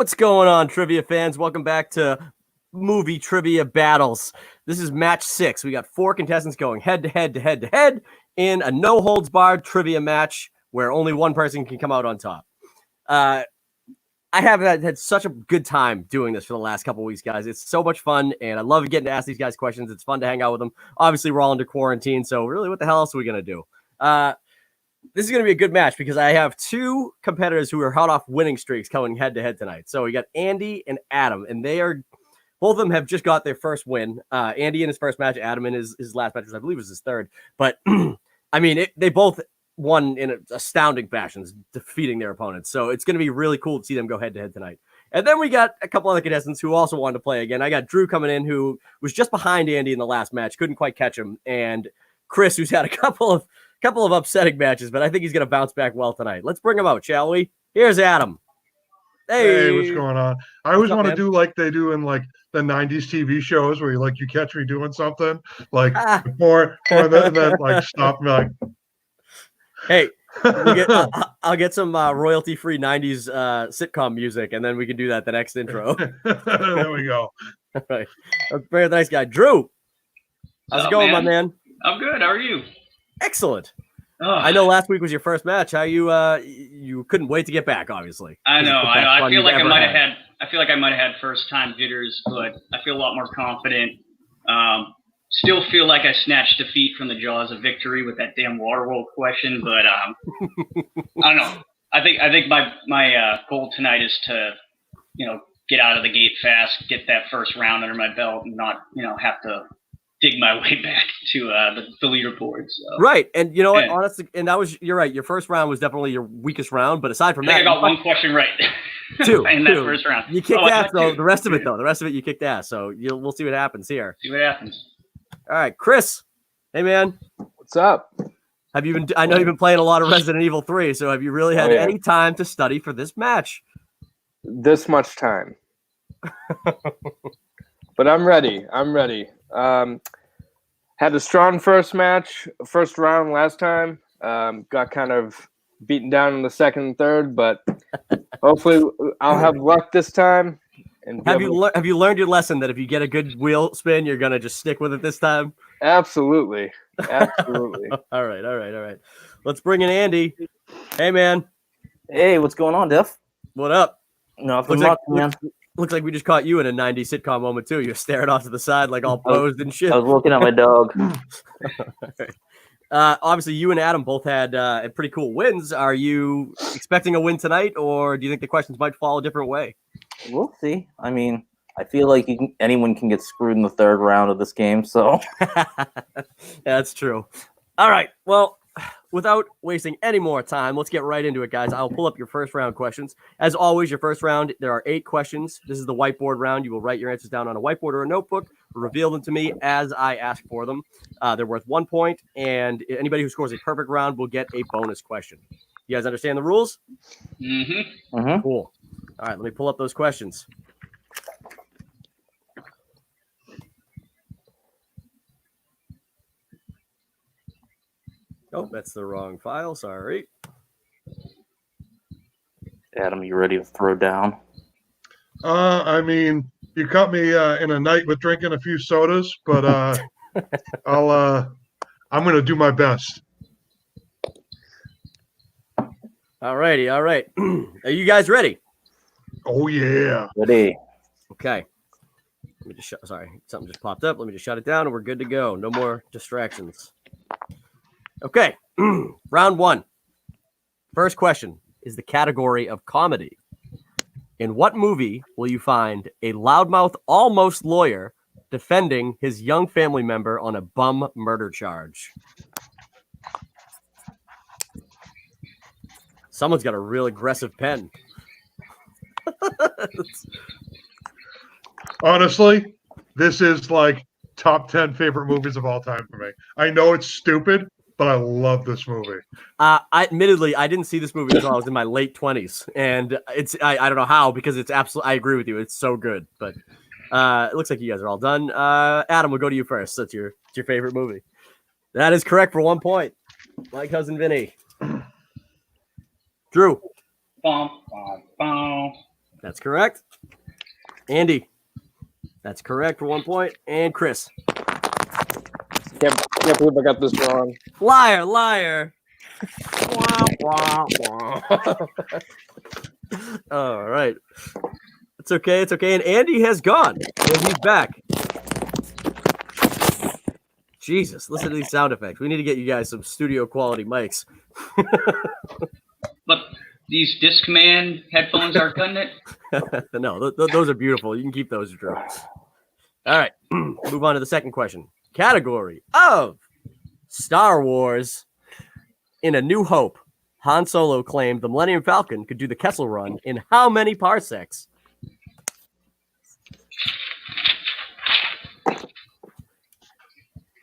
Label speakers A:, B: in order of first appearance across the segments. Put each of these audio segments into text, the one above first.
A: What's going on, trivia fans? Welcome back to Movie Trivia Battles. This is match 6. We got 4 contestants going head-to-head in a no-holds-barred trivia match where only one person can come out on top. I have had such a good time doing this for the last couple of weeks, guys. It's so much fun, and I love getting to ask these guys questions. It's fun to hang out with them. Obviously, we're all under quarantine, so really, what the hell else are we going to do? This is going to be a good match because I have 2 competitors who are hot off winning streaks coming head-to-head tonight. So we got Andy and Adam, and both of them have just got their first win. Andy in his first match, Adam in his last match, which I believe was his third. But, I mean, they both won in astounding fashions, defeating their opponents. So it's going to be really cool to see them go head-to-head tonight. And then we got a couple other contestants who also wanted to play again. I got Drew coming in, who was just behind Andy in the last match, couldn't quite catch him, and Chris, who's had a couple of upsetting matches, but I think he's going to bounce back well tonight. Let's bring him out, shall we? Here's Adam.
B: Hey, what's going on? I always want to do like they do in like the 90s TV shows where you catch me doing something like before and then like stop me like.
A: Hey, I'll get some royalty-free 90s sitcom music, and then we can do that the next intro.
B: There we go.
A: All right. Very nice guy. Drew, how's it going, my man?
C: I'm good. How are you?
A: Excellent. I know last week was your first match. How you couldn't wait to get back, obviously.
C: I know. I feel like I might have had first time jitters, but I feel a lot more confident. Still feel like I snatched defeat from the jaws of victory with that damn Waterworld question, but I don't know. I think my goal tonight is to get out of the gate fast, get that first round under my belt, and not have to dig my way back to the leaderboard. So.
A: Right, and you know what? Honestly, and you're right. Your first round was definitely your weakest round, but aside from that,
C: I got one question right.
A: 2
C: in that first round.
A: You kicked ass, though. The rest of it, you kicked ass. So we'll see what happens here.
C: See what happens.
A: All right, Chris. Hey, man.
D: What's up?
A: I know you've been playing a lot of Resident Evil 3. So have you really had any time to study for this match?
D: This much time. But I'm ready. Had a strong first round last time. Got kind of beaten down in the second and third, but hopefully I'll have luck this time. And
A: have you learned your lesson that if you get a good wheel spin, you're gonna just stick with it this time?
D: Absolutely.
A: All right. Let's bring in Andy. Hey, man.
E: Hey, what's going on, Diff?
A: What up?
E: Nothing much, man.
A: Looks like we just caught you in a 90s sitcom moment, too. You're staring off to the side like all posed and shit.
E: I was looking at my dog.
A: Obviously, you and Adam both had pretty cool wins. Are you expecting a win tonight, or do you think the questions might fall a different way?
E: We'll see. I mean, I feel like anyone can get screwed in the third round of this game, so.
A: That's true. All right. Well, without wasting any more time, let's get right into it, guys. I'll pull up your first round questions. As always, your first round, there are 8 questions. This is the whiteboard round. You will write your answers down on a whiteboard or a notebook, reveal them to me as I ask for them. They're worth 1 point, and anybody who scores a perfect round will get a bonus question. You guys understand the rules?
C: Mm-hmm.
E: Mm-hmm.
A: Cool. All right, let me pull up those questions. Oh, that's the wrong file. Sorry.
E: Adam, you ready to throw down?
B: I mean, you caught me in a night with drinking a few sodas, but I'm gonna do my best.
A: All righty. All right. Are you guys ready?
B: Oh yeah.
E: Ready.
A: Okay. Let me just sorry, something just popped up. Let me just shut it down and we're good to go. No more distractions. Okay. Round 1. First question is the category of comedy. In what movie will you find a loudmouth almost lawyer defending his young family member on a bum murder charge? Someone's got a real aggressive pen.
B: Honestly, this is like top 10 favorite movies of all time for me. I know it's stupid, but I love this movie.
A: Admittedly, I didn't see this movie until I was in my late 20s, and I don't know how, because it's absolutely, I agree with you, it's so good. But it looks like you guys are all done. Adam, we'll go to you first. That's your favorite movie. That is correct for 1 point. My cousin Vinny. Drew.
C: Bum, bum, bum.
A: That's correct. Andy. That's correct for 1 point. And Chris.
D: Can't believe I got this wrong.
A: Liar, liar. All right. It's okay. It's okay. And Andy has gone. And he's back. Jesus, listen to these sound effects. We need to get you guys some studio quality mics.
C: But these Discman headphones are cutting it.
A: No, those are beautiful. You can keep those, Drew. All right. Move on to the second question. Category of Star Wars. In A New Hope, Han Solo claimed the Millennium Falcon could do the Kessel Run in how many parsecs?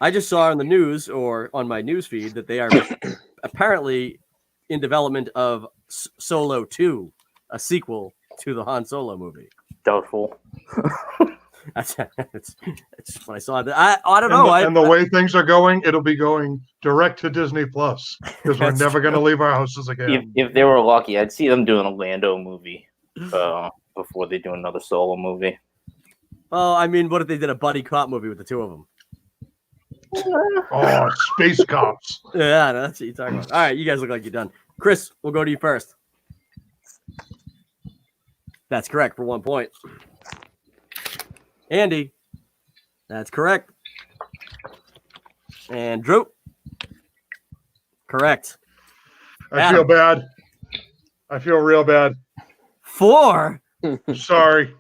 A: I just saw on the news or on my news feed that they are apparently in development of Solo 2, a sequel to the Han Solo movie.
E: Doubtful.
A: That's when I saw that. I don't know.
B: And the way things are going, it'll be going direct to Disney Plus because we're never going to leave our houses again.
E: If they were lucky, I'd see them doing a Lando movie before they do another Solo movie.
A: Well, I mean, what if they did a buddy cop movie with the two of them?
B: Oh, space cops.
A: Yeah, that's what you're talking about. All right, you guys look like you're done. Chris, we'll go to you first. That's correct for 1 point. Andy, that's correct. And Drew, correct.
B: I feel bad. I feel real bad.
A: 4.
B: Sorry.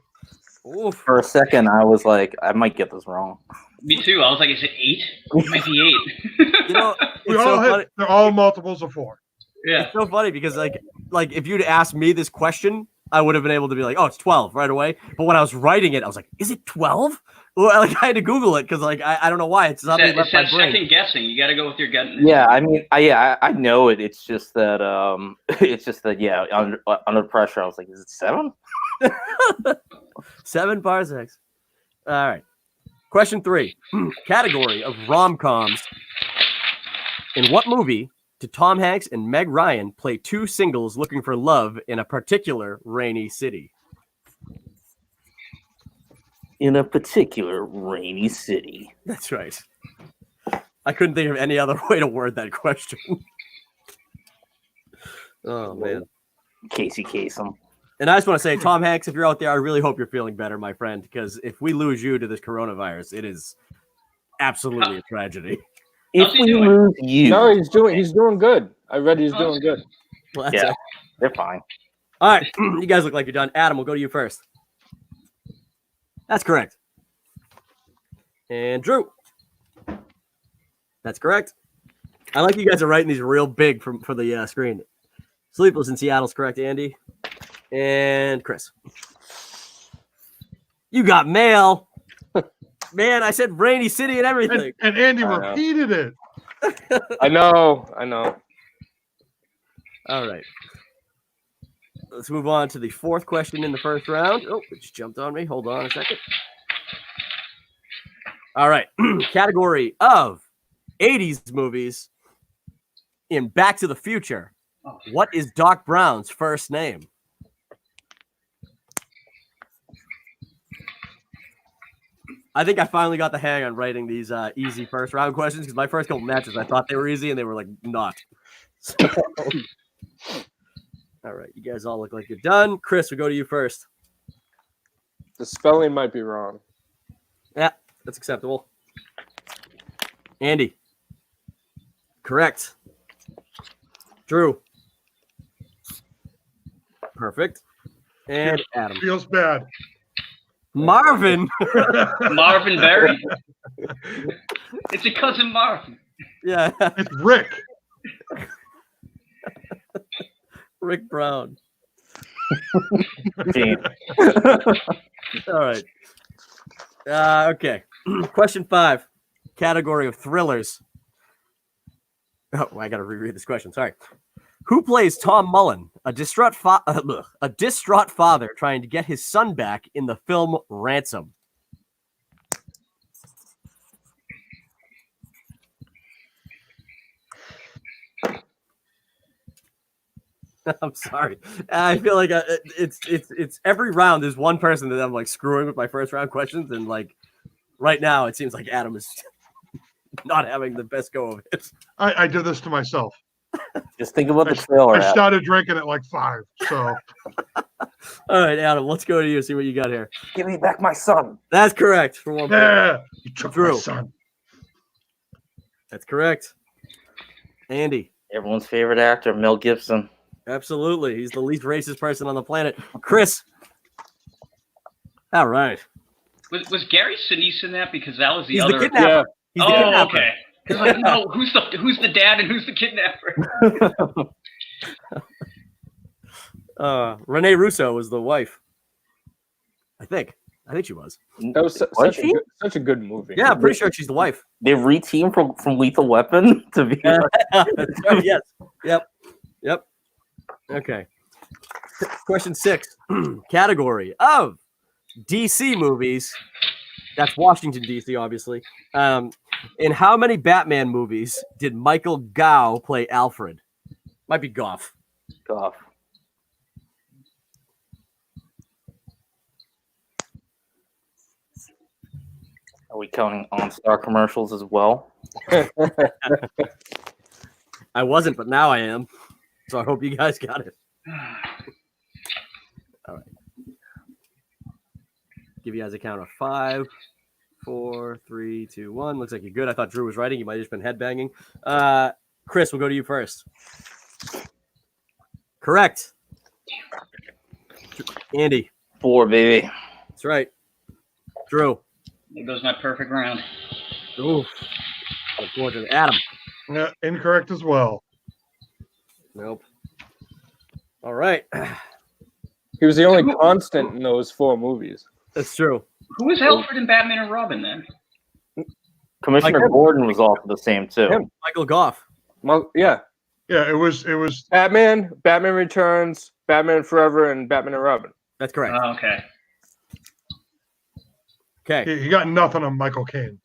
A: Oof.
E: For a second, I was like, I might get this wrong.
C: Me too. I was like, is it 8? It might be 8.
A: You know,
B: They're all multiples of 4.
C: Yeah.
A: It's so funny because like if you'd asked me this question, I would have been able to be like, oh, it's 12 right away. But when I was writing it, I was like, is it 12? Well, like I had to Google it because like I don't know why it's not left my brain.
C: Second guessing. You got to go with your gut.
E: Yeah, I mean, I know it. It's just that yeah, under pressure, I was like, is it 7?
A: 7 parsecs. All right. Question 3. Category of rom-coms. In what movie did Tom Hanks and Meg Ryan play 2 singles looking for love in a particular rainy city?
E: In a particular rainy city.
A: That's right. I couldn't think of any other way to word that question. Oh, man.
E: Casey Kasem.
A: And I just want to say, Tom Hanks, if you're out there, I really hope you're feeling better, my friend, because if we lose you to this coronavirus, it is absolutely a tragedy.
E: If we lose you.
D: No, he's doing good. I read he's doing good.
A: Well,
E: Yeah, they're fine.
A: All right. You guys look like you're done. Adam, we'll go to you first. That's correct. And Drew. That's correct. I like you guys are writing these real big for the screen. Sleepless in Seattle's correct, Andy. And Chris. You got mail. Man, I said rainy city and everything.
B: And Andy repeated it.
D: I know.
A: All right. Let's move on to the 4th question in the first round. Oh, it just jumped on me. Hold on a second. All right. Category of 80s movies in Back to the Future. What is Doc Brown's first name? I think I finally got the hang on writing these easy first round questions because my first couple matches I thought they were easy and they were like not. So, all right, you guys all look like you're done. Chris, we'll go to you first.
D: The spelling might be wrong.
A: Yeah, that's acceptable. Andy. Correct. Drew. Perfect. And Adam.
B: Feels bad.
A: Marvin.
C: Marvin Berry. It's your cousin Marvin.
A: Yeah.
B: It's Rick.
A: Rick Brown. All right. Okay. Question 5. Category of thrillers. Oh, I got to reread this question. Sorry. Who plays Tom Mullen, a distraught father trying to get his son back in the film Ransom? I'm sorry. I feel like it's every round. There's one person that I'm like screwing with my first round questions, and like right now, it seems like Adam is not having the best go of it.
B: I did this to myself.
E: Just think about the trailer.
B: I started drinking at like 5. So,
A: All right, Adam, let's go to you. See what you got here.
E: Give me back my son.
A: That's correct. For one point.
B: yeah, you took
A: Drew.
B: my son.
A: That's correct. Andy.
E: Everyone's favorite actor, Mel Gibson.
A: Absolutely. He's the least racist person on the planet. Chris. All right.
C: Was Gary Sinise in that? Because that was the
A: He's
C: other.
A: the kidnapper.
D: Yeah.
A: He's the kidnapper.
C: Okay. Like, no, who's the dad and who's the kidnapper?
A: Renee Russo was the wife. I think she was.
D: That was such a good movie.
A: Yeah, I'm pretty sure she's the wife.
E: They reteamed from Lethal Weapon to be.
A: Yes. Yep. Okay. Question 6. Category of DC movies. That's Washington, D.C., obviously. In how many Batman movies did Michael Gough play Alfred? Might be Gough.
E: Gough. Are we counting OnStar commercials as well?
A: I wasn't, but now I am. So I hope you guys got it. All right. Give you guys a count of 5, 4, 3, 2, 1. Looks like you're good. I thought Drew was writing. You might have just been headbanging. Chris, we'll go to you first. Correct. Andy.
E: 4, baby.
A: That's right. Drew.
C: There goes my perfect round.
A: Ooh. Unfortunate. Adam.
B: Yeah, incorrect as well.
A: Nope. All right.
D: He was the only constant in those 4 movies.
A: That's true.
C: Who was Alfred in Batman and Robin then?
E: Commissioner Gordon was also the same too.
D: Him.
A: Michael Gough.
D: Well, yeah.
B: Yeah, it was
D: Batman Returns, Batman Forever, and Batman and Robin.
A: That's correct.
C: Oh, okay.
A: Okay.
B: he got nothing on Michael Caine.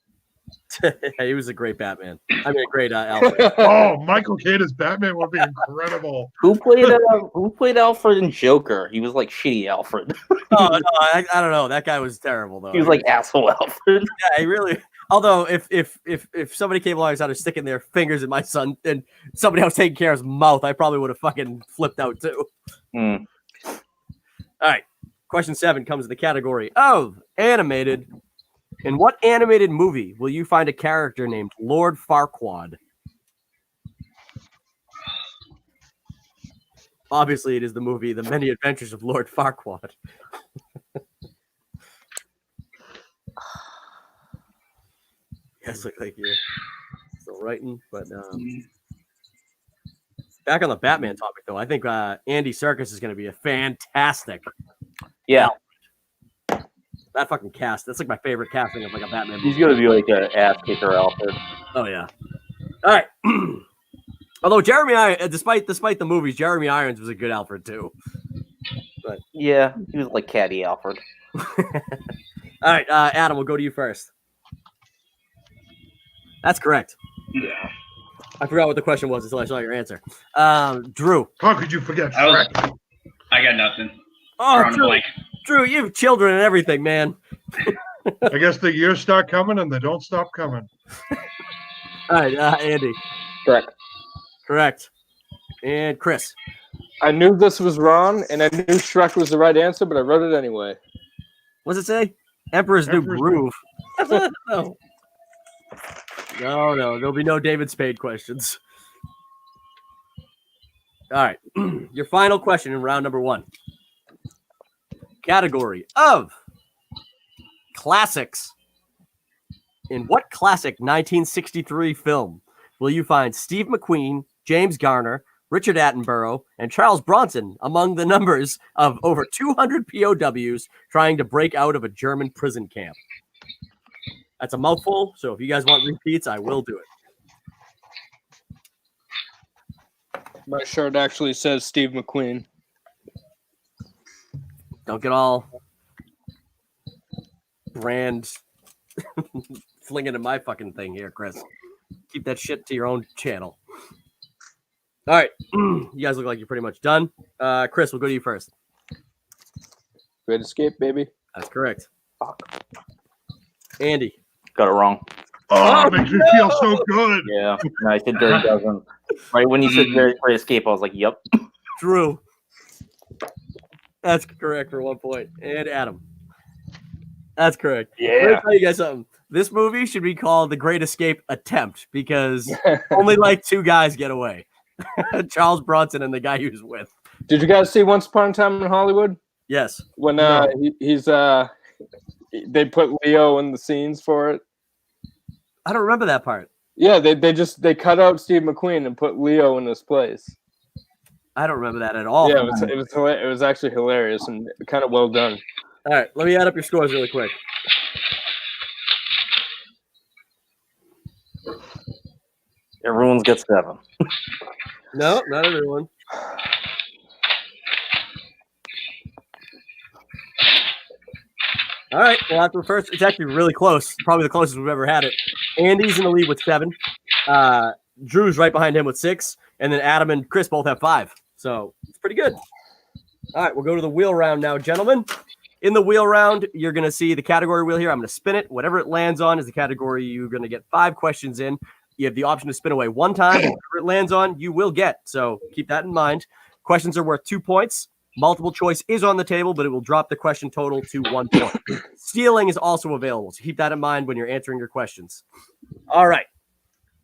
A: He was a great Batman. I mean, a great Alfred.
B: Oh, Michael Caine as Batman would be incredible.
E: Who played Alfred in Joker? He was like shitty Alfred.
A: No, I don't know. That guy was terrible, though.
E: He was like asshole Alfred.
A: Yeah, he really. Although, if somebody came along and started sticking their fingers in my son and somebody else taking care of his mouth, I probably would have fucking flipped out too.
E: Mm.
A: All right. Question 7 comes in the category of animated. In what animated movie will you find a character named Lord Farquaad? Obviously, it is the movie The Many Adventures of Lord Farquaad. Yes, look like you're still writing, but back on the Batman topic, though, I think Andy Serkis is going to be a fantastic.
E: Yeah.
A: That fucking cast. That's like my favorite casting of like a Batman movie.
E: He's gonna be like an ass kicker Alfred.
A: Oh yeah. All right. Although despite the movies, Jeremy Irons was a good Alfred too. But
E: yeah, he was like catty Alfred.
A: All right, Adam, we'll go to you first. That's correct.
C: Yeah.
A: I forgot what the question was until I saw your answer. Drew.
B: How could you forget Shrek?
C: I got nothing.
A: Oh, Drew, you have children and everything, man.
B: I guess the years start coming and they don't stop coming.
A: All right, Andy. Correct. And Chris.
D: I knew this was wrong, and I knew Shrek was the right answer, but I wrote it anyway.
A: What's it say? Emperor's New Groove. No. No. There'll be no David Spade questions. All right. Your final question in round number 1. Category of classics. In what classic 1963 film will you find Steve McQueen, James Garner, Richard Attenborough, and Charles Bronson among the numbers of over 200 POWs trying to break out of a German prison camp? That's a mouthful, so if you guys want repeats, I will do it.
D: My shirt actually says Steve McQueen.
A: Don't get all brand flinging in my fucking thing here, Chris. Keep that shit to your own channel. All right. You guys look like you're pretty much done. Chris, we'll go to you first.
D: Great Escape, baby.
A: That's correct. Andy.
E: Got it wrong.
B: Oh, it makes me feel so good.
E: Yeah. No, I said Dirty Dozen. Right when you said Great Escape, I was like, yep.
A: Drew. That's correct for 1 point. And Adam. That's correct.
D: Yeah.
A: Let me tell you guys something. This movie should be called The Great Escape Attempt because only like 2 guys get away. Charles Bronson and the guy he was with.
D: Did you guys see Once Upon a Time in Hollywood?
A: Yes.
D: When they put Leo in the scenes for it.
A: I don't remember that part.
D: Yeah, they cut out Steve McQueen and put Leo in his place.
A: I don't remember that at all.
D: Yeah, it was actually hilarious and kind of well done.
A: All right, let me add up your scores really quick.
E: Everyone's got 7.
A: No, not everyone. All right, well, after the first, it's actually really close. Probably the closest we've ever had it. Andy's in the lead with 7. Drew's right behind him with 6. And then Adam and Chris both have 5. So it's pretty good. All right, we'll go to the wheel round now, gentlemen. In the wheel round, you're going to see the category wheel here. I'm going to spin it. Whatever it lands on is the category you're going to get 5 questions in. You have the option to spin away 1 time. Whatever it lands on, you will get. So keep that in mind. Questions are worth 2 points. Multiple choice is on the table, but it will drop the question total to 1 point. Stealing is also available, so keep that in mind when you're answering your questions. All right.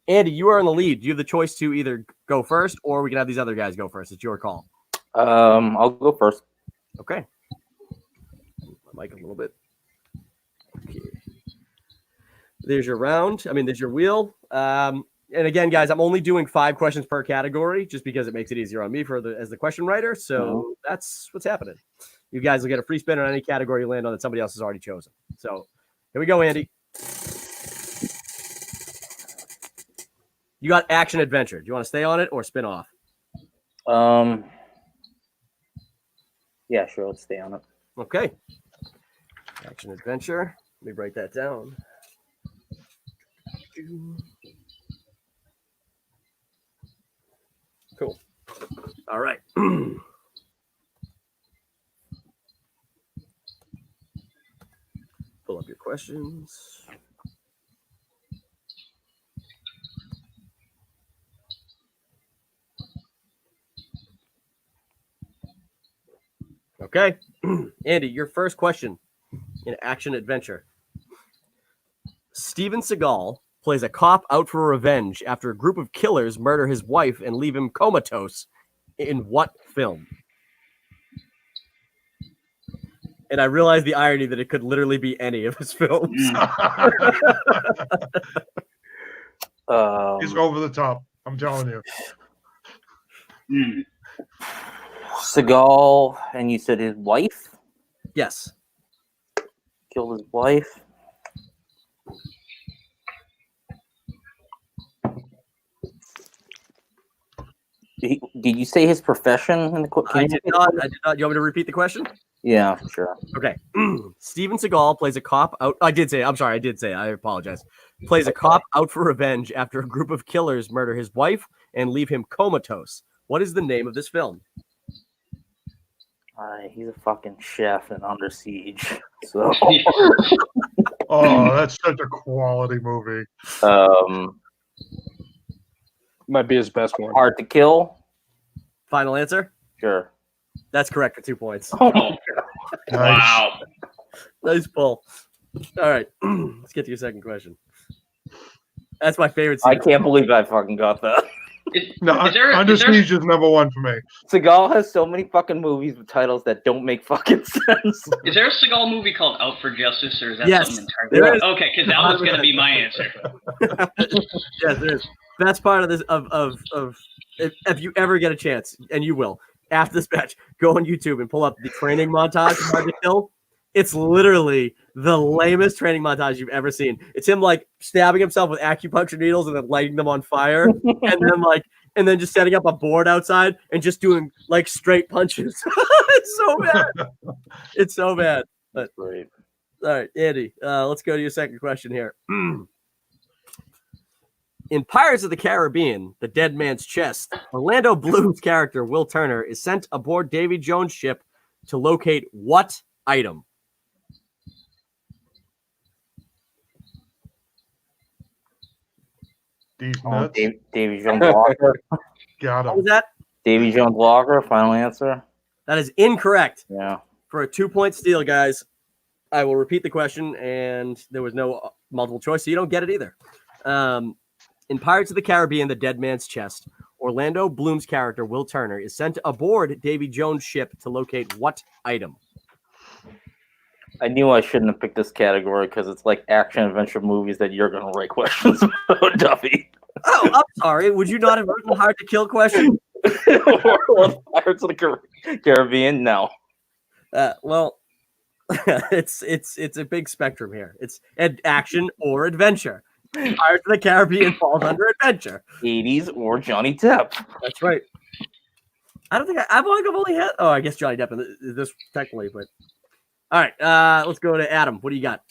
A: Andy, you are in the lead. You have the choice to either go first or we can have these other guys go first. It's your call.
E: I'll go first.
A: Okay. My mic a little bit. Okay. There's your round. There's your wheel. And again, guys, I'm only doing 5 questions per category just because it makes it easier on me as the question writer. So that's what's happening. You guys will get a free spin on any category you land on that somebody else has already chosen. So here we go, Andy. You got action adventure. Do you want to stay on it or spin off?
E: Yeah, sure. Let's stay on it.
A: Okay. Action adventure. Let me break that down. Cool. All right. Pull up your questions. Okay. Andy, your first question in action adventure. Steven Seagal plays a cop out for revenge after a group of killers murder his wife and leave him comatose in what film? And I realize the irony that it could literally be any of his films.
B: He's over the top. I'm telling you.
E: Seagal, and you said his wife?
A: Yes.
E: Killed his wife. Did you say his profession in the
A: I did not. You want me to repeat the question?
E: Yeah, sure.
A: Okay. Steven Seagal plays a cop out. I did say. I apologize. Plays a cop out for revenge after a group of killers murder his wife and leave him comatose. What is the name of this film?
E: He's a fucking chef in Under Siege. So.
B: Oh, that's such a quality movie.
D: Might be his best one.
E: Hard to Kill.
A: Final answer?
E: Sure.
A: That's correct for 2 points.
C: Oh,
B: Nice.
C: wow.
A: Nice pull. All right. Let's get to your second question. That's my favorite scene.
E: I can't believe I fucking got that.
B: Under Siege is number 1 for me.
E: Seagal has so many fucking movies with titles that don't make fucking sense.
C: Is there a Seagal movie called Out for Justice, or is that
A: Yes,
C: something
A: there
C: entirely?
A: is.
C: Okay, because that was going to be my answer.
A: Yes, there is. That's part of this if you ever get a chance, and you will, after this match, go on YouTube and pull up the training montage of Hard to Kill. It's literally the lamest training montage you've ever seen. It's him like stabbing himself with acupuncture needles and then lighting them on fire, and then just setting up a board outside and just doing like straight punches. It's so bad. It's so bad. But,
E: Great.
A: all right, Andy, let's go to your second question here. In Pirates of the Caribbean, The Dead Man's Chest, Orlando Bloom's character, Will Turner, is sent aboard Davy Jones' ship to locate what item?
B: These nuts.
E: Davy Jones Walker.
B: Got
A: What
B: him.
A: was that?
E: Davy Jones Walker. Final answer.
A: That is incorrect.
E: Yeah.
A: For a 2-point steal, guys, I will repeat the question, and there was no multiple choice, so you don't get it either. In Pirates of the Caribbean, The Dead Man's Chest, Orlando Bloom's character, Will Turner, is sent aboard Davy Jones' ship to locate what item?
E: I knew I shouldn't have picked this category because it's like action adventure movies that you're going to write questions about, Duffy.
A: Oh, I'm sorry. Would you not have written Hard to Kill question?
E: Or Pirates of the Caribbean? No.
A: Well, it's a big spectrum here. It's action or adventure. Pirates of the Caribbean falls under adventure.
E: 80s or Johnny Depp.
A: That's right. I don't think I've only had. Oh, I guess Johnny Depp in this technically, but all right. Let's go to Adam. What do you got?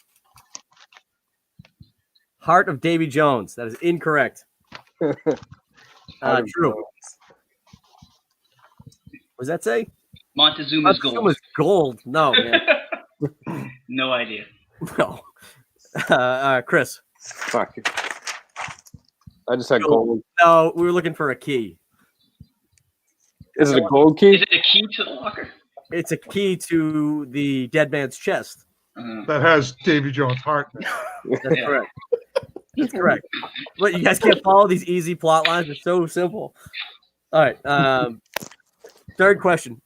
A: Heart of Davy Jones. That is incorrect. True. What does that say?
C: Montezuma's Gold.
A: Gold. No, man.
C: No idea.
A: No. Chris.
D: Fuck. I just had gold.
A: No, we were looking for a key.
D: Is it a gold key?
C: Is it a key to the locker?
A: It's a key to the dead man's chest.
B: That has Davy Jones' heart.
A: That's correct. That's correct. But you guys can't follow these easy plot lines. They're so simple. All right. Third question.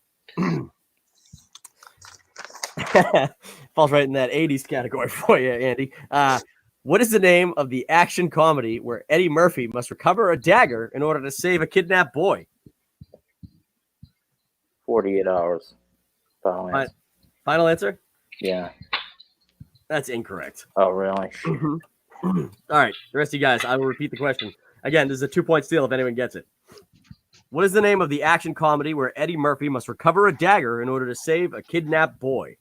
A: Falls right in that 80s category for you, Andy. What is the name of the action comedy where Eddie Murphy must recover a dagger in order to save a kidnapped boy?
E: 48 hours. Final answer.
A: Final answer?
E: Yeah.
A: That's incorrect.
E: Oh, really?
A: All right. The rest of you guys, I will repeat the question. Again, this is a 2-point steal if anyone gets it. What is the name of the action comedy where Eddie Murphy must recover a dagger in order to save a kidnapped boy?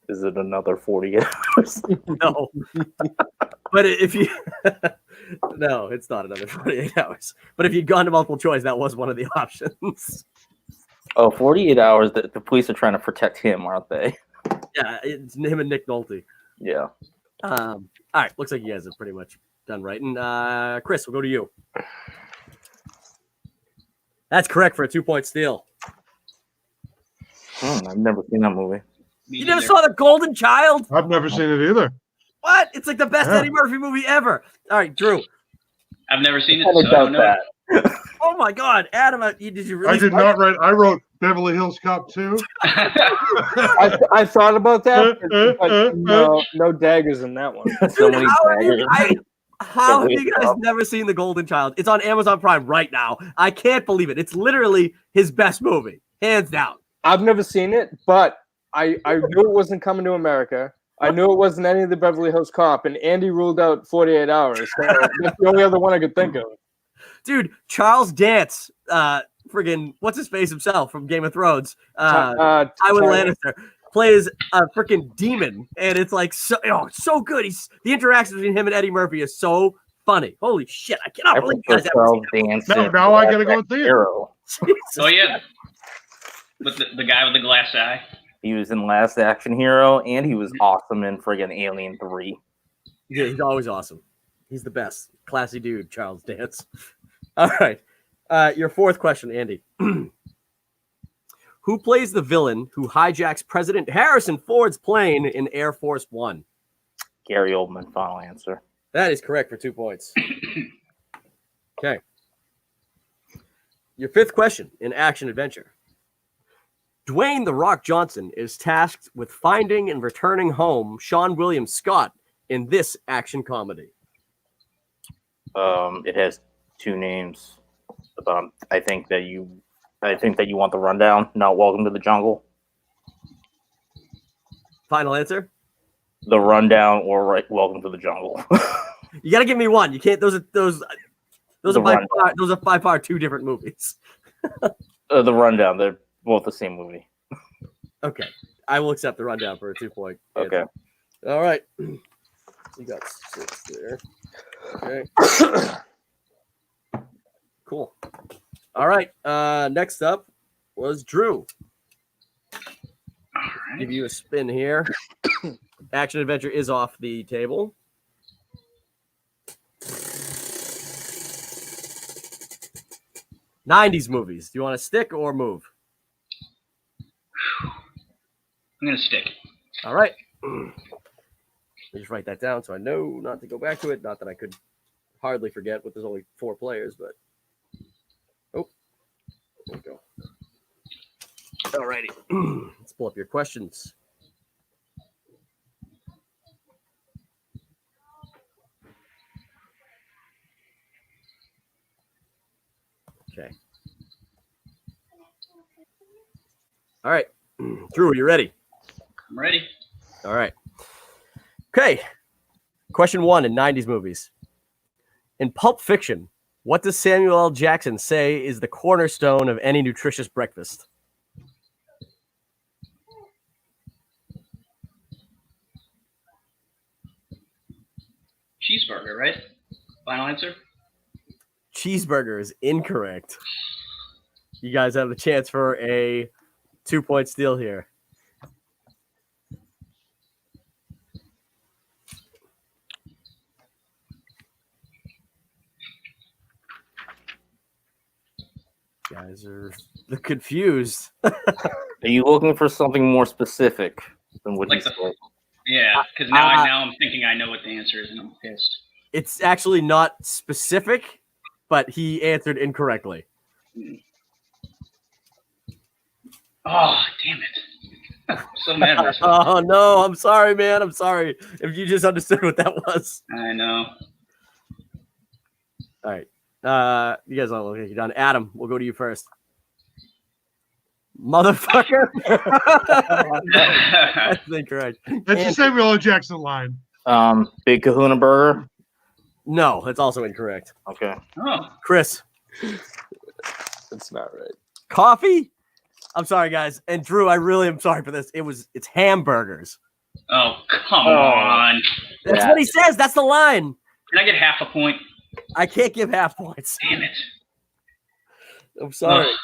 E: Is it another 48 hours?
A: No. But if you... No, it's not another 48 hours. But if you'd gone to multiple choice, that was one of the options.
E: Oh, 48 hours. The police are trying to protect him, aren't they?
A: Yeah, it's him and Nick Nolte.
E: Yeah.
A: All right. Looks like you guys have pretty much done right. And Chris, we'll go to you. That's correct for a 2-point steal.
E: I've never seen that movie.
A: You never saw The Golden Child?
B: I've never seen it either.
A: What? It's like the best Eddie Murphy movie ever. All right, Drew.
C: I've never seen it, so I don't know.
E: That.
A: Oh my God, Adam! Did you really?
B: I did not write. I wrote Beverly Hills Cop 2.
D: I thought about that, but no daggers in that one.
E: So
A: Dude,
E: many daggers.
A: how have you guys never seen The Golden Child? It's on Amazon Prime right now. I can't believe it. It's literally his best movie, hands down.
D: I've never seen it, but I knew it wasn't coming to America. I knew it wasn't any of the Beverly Hills Cop, and Andy ruled out 48 hours. So that's the only other one I could think of.
A: Dude, Charles Dance, friggin' what's his face himself from Game of Thrones, Tywin Lannister, plays a freaking demon, and it's like so good. The interaction between him and Eddie Murphy is so funny. Holy shit! I cannot believe you guys ever seen
E: Dance.
B: Now I gotta go with the
C: Oh yeah, with the guy with the glass eye.
E: He was in Last Action Hero, and he was awesome in friggin' Alien 3.
A: Yeah, he's always awesome. He's the best. Classy dude, Charles Dance. All right. Your fourth question, Andy. Who plays the villain who hijacks President Harrison Ford's plane in Air Force One?
E: Gary Oldman, final answer.
A: That is correct for 2 points. Okay. Your fifth question in action adventure. Dwayne "The Rock" Johnson is tasked with finding and returning home Sean William Scott in this action comedy.
E: It has 2 names. I think that you want the rundown, not Welcome to the Jungle.
A: Final answer?
E: The rundown or Welcome to the Jungle.
A: You got to give me one. You can't. Those are by far 2 different movies.
E: The rundown. They're both the same movie.
A: Okay, I will accept the rundown for a 2-point.
E: Okay.
A: All right. You got 6 there. Okay. Cool. All right. Next up was Drew.
C: Right.
A: Give you a spin here. Action adventure is off the table. '90s movies. Do you want to stick or move?
C: I'm gonna stick.
A: All right. Let me just write that down so I know not to go back to it. Not that I could hardly forget, but there's only 4 players. But there we go. All righty. Let's pull up your questions. Okay. All right. Drew, are you ready?
C: I'm ready.
A: All right. Okay. Question 1 in '90s movies. In Pulp Fiction, what does Samuel L. Jackson say is the cornerstone of any nutritious breakfast?
C: Cheeseburger, right? Final answer?
A: Cheeseburger is incorrect. You guys have the chance for a 2-point steal here. You guys are confused.
E: Are you looking for something more specific than what
C: Like
E: you
C: the-
E: said?
C: Yeah, because now I'm thinking I know what the answer is, and I'm pissed.
A: It's actually not specific, but he answered incorrectly.
C: Oh, damn it. I'm so mad at myself.
A: Oh, no. I'm sorry, man. I'm sorry if you just understood what that was.
C: I know.
A: All right. You guys all look like you're done. Adam, we'll go to you first. Motherfucker. That's incorrect.
B: That's the Samuel L. Jackson line.
E: Big Kahuna Burger.
A: No, that's also incorrect.
E: Okay.
C: Oh,
A: Chris.
D: That's not right.
A: Coffee? I'm sorry, guys. And Drew, I really am sorry for this. It's hamburgers.
C: oh, come on.
A: That's
E: Yeah.
A: what he says. That's the line.
C: Can I get half a point?
A: I can't give half points.
C: Damn it.
A: I'm sorry.
C: Ugh.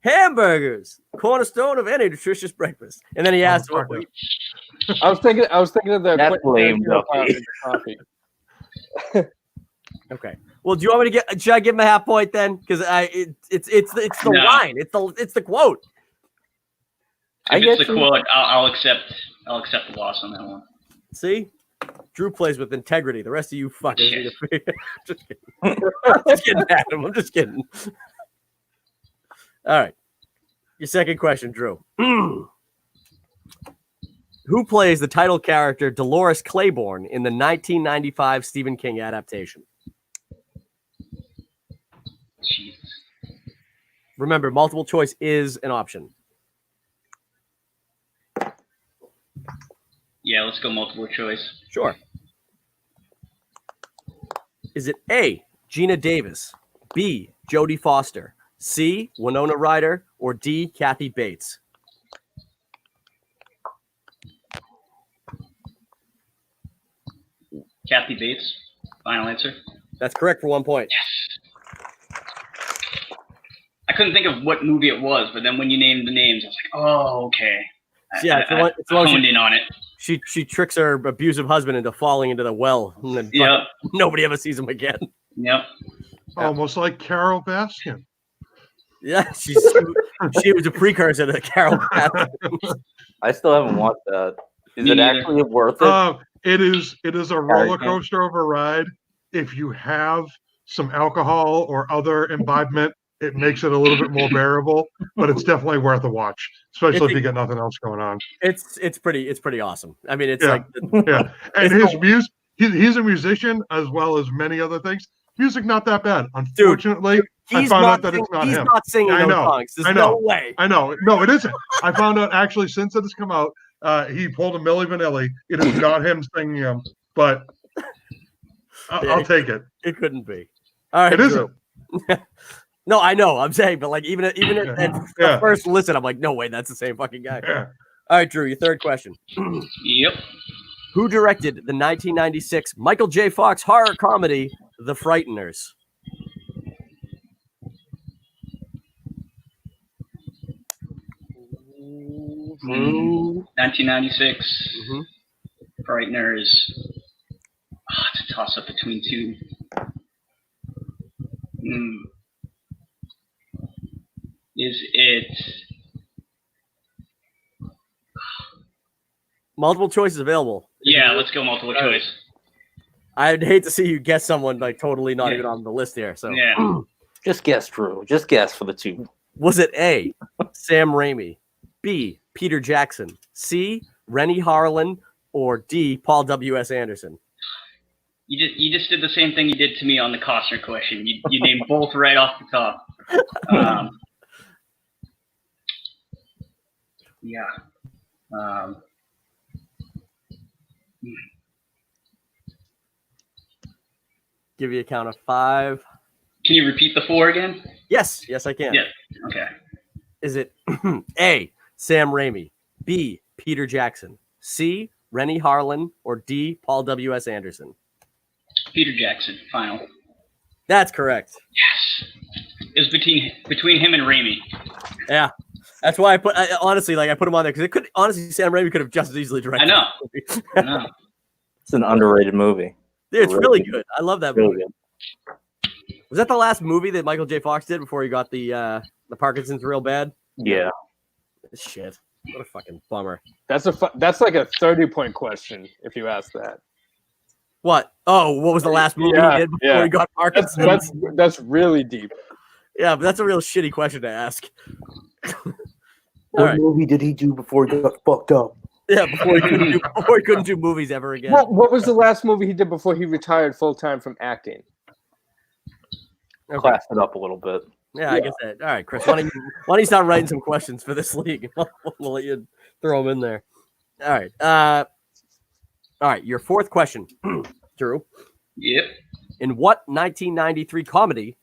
A: Hamburgers, cornerstone of any nutritious breakfast. And then he asked,
B: Motherfucker.
D: I was thinking of the
E: That's
D: Quentin
E: lame,
D: Tarantino
E: Duffy.
D: coffee.
A: okay. Well, do you want me to should I give him a half point then? Because it's the
C: No.
A: line. It's the quote.
C: If
E: get
C: it's the
E: you.
C: quote, I'll accept the loss on that one.
A: See? Drew plays with integrity. The rest of you fuckers need to figure. Just kidding. I'm just kidding, Adam. I'm just kidding. All right. Your second question, Drew. Who plays the title character Dolores Claiborne in the 1995 Stephen King adaptation?
C: Jesus.
A: Remember, multiple choice is an option.
C: Yeah, let's go multiple choice.
A: Sure. Is it A, Gina Davis, B, Jodie Foster, C, Winona Ryder, or D, Kathy Bates?
C: Kathy Bates. Final answer.
A: That's correct for 1 point.
C: I couldn't think of what movie it was, but then when you named the names, I was like, oh, okay.
A: Yeah, it's the one
C: honed in on it.
A: she tricks her abusive husband into falling into the well, and then
C: Yep.
A: nobody ever sees him again.
C: Yep.
B: Almost like Carol Baskin.
A: Yeah, she was a precursor to Carol Baskin.
E: I still haven't watched that. Is
C: Me
E: it
C: neither.
E: actually worth it?
B: It is a roller coaster of a ride. If you have some alcohol or other imbibement, it makes it a little bit more bearable, but it's definitely worth a watch, especially if you get nothing else going on.
A: It's pretty awesome. I mean, it's
B: Yeah.
A: like
B: Yeah, and his music, he's a musician as well as many other things. Music not that bad. Unfortunately, I found out that it's not
A: he's
B: him.
A: not singing
B: I
A: those
B: know.
A: songs. There's
B: I know.
A: no way.
B: I know. No, it isn't. I found out actually since it has come out, he pulled a Milli Vanilli. It is not him singing them, but I'll take it.
A: It couldn't be. All right,
B: It isn't.
A: No, I know. I'm saying, but like even at the
B: Yeah.
A: first listen, I'm like, no way, that's the same fucking guy.
B: Yeah.
A: All right, Drew, your third question.
C: Yep.
A: Who directed the 1996 Michael J. Fox horror comedy, The Frighteners?
C: Mm, 1996. Frighteners. Oh, it's a toss-up between two. Is it...
A: Multiple choices available.
C: Yeah, let's go multiple choice.
A: I'd hate to see you guess someone like totally not even on the list here. So
C: yeah.
E: Just guess, Drew. Just guess for the two.
A: Was it A, Sam Raimi, B, Peter Jackson, C, Rennie Harlan, or D, Paul W.S. Anderson?
C: You just did the same thing you did to me on the Costner question. You named both right off the top. Yeah.
A: Give you a count of 5.
C: Can you repeat the 4 again?
A: Yes, I can.
C: Yeah. Okay.
A: Is it A, Sam Raimi, B, Peter Jackson, C, Rennie Harlan, or D, Paul W.S. Anderson?
C: Peter Jackson, final.
A: That's correct.
C: Yes. It was between him and Raimi.
A: Yeah. That's why I put honestly, like I put him on there because it could honestly Sam Raimi could have just as easily directed.
C: I know.
E: It's an underrated movie.
A: Dude, it's really good. I love that movie.
E: Good.
A: Was that the last movie that Michael J. Fox did before he got the Parkinson's real bad?
E: Yeah.
A: Shit. What a fucking bummer.
D: That's like a 30-point question if you ask that.
A: What? Oh, what was the last movie he did before he got Parkinson's?
D: That's really deep.
A: Yeah, but that's a real shitty question to ask.
E: What movie did he do before he got fucked up?
A: Yeah, before he couldn't do movies ever again.
D: What was the last movie he did before he retired full-time from acting?
A: Okay.
E: Class it up a little bit.
A: Yeah, I guess that. All right, Chris, why don't you start writing some questions for this league? We'll let you throw them in there. All right. All right, your fourth question, Drew.
C: Yep.
A: In what 1993 comedy?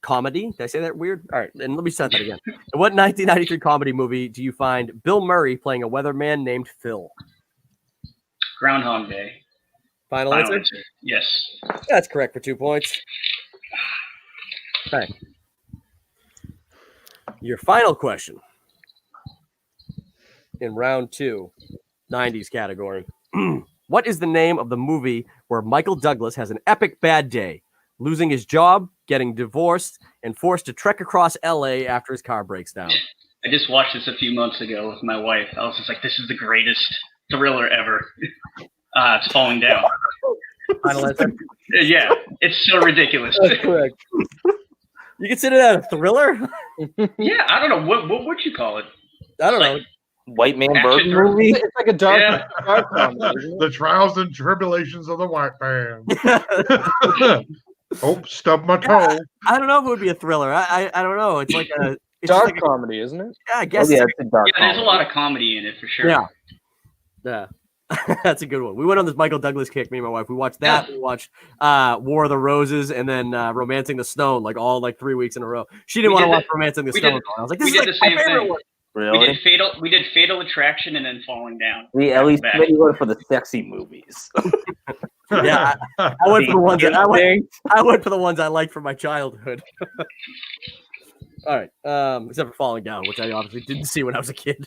A: Did I say that weird? All right, and let me start that again. In what 1993 comedy movie do you find Bill Murray playing a weatherman named Phil?
C: Groundhog Day.
A: Final answer?
C: Yes.
A: That's correct for 2 points. All right. Your final question in round 2, 90s category. What is the name of the movie where Michael Douglas has an epic bad day, losing his job, getting divorced, and forced to trek across LA after his car breaks down?
C: I just watched this a few months ago with my wife. I was just like, this is the greatest thriller ever. It's Falling Down.
A: Final answer?
C: Yeah, it's so ridiculous.
A: That's correct. You consider that a thriller?
C: Yeah, I don't know. What would you call it?
A: I don't know.
E: White Man
C: Action
E: Bird movie?
D: It's like a dark,
C: Yeah.
D: dark comedy, isn't it?
B: The trials and tribulations of the white man. Oh, stubbed my toe.
A: I don't know if it would be a thriller. I don't know. It's like a it's
D: Dark
A: like
D: comedy, isn't it?
A: yeah, I guess.
E: It's a dark
C: Yeah, there's a
E: comedy.
C: lot of comedy in it for sure.
A: Yeah. That's a good one. We went on this Michael Douglas kick, me and my wife. We watched that. We watched War of the Roses and then Romancing the Stone, like all 3 weeks in a row. She didn't want to watch Romancing the Stone. I was like, this is like my favorite one.
E: Really?
C: We did Fatal Attraction and then Falling Down.
E: We at least maybe went for the sexy movies.
A: Yeah, I went for the ones that I went for the ones I liked from my childhood. All right, except for Falling Down, which I obviously didn't see when I was a kid.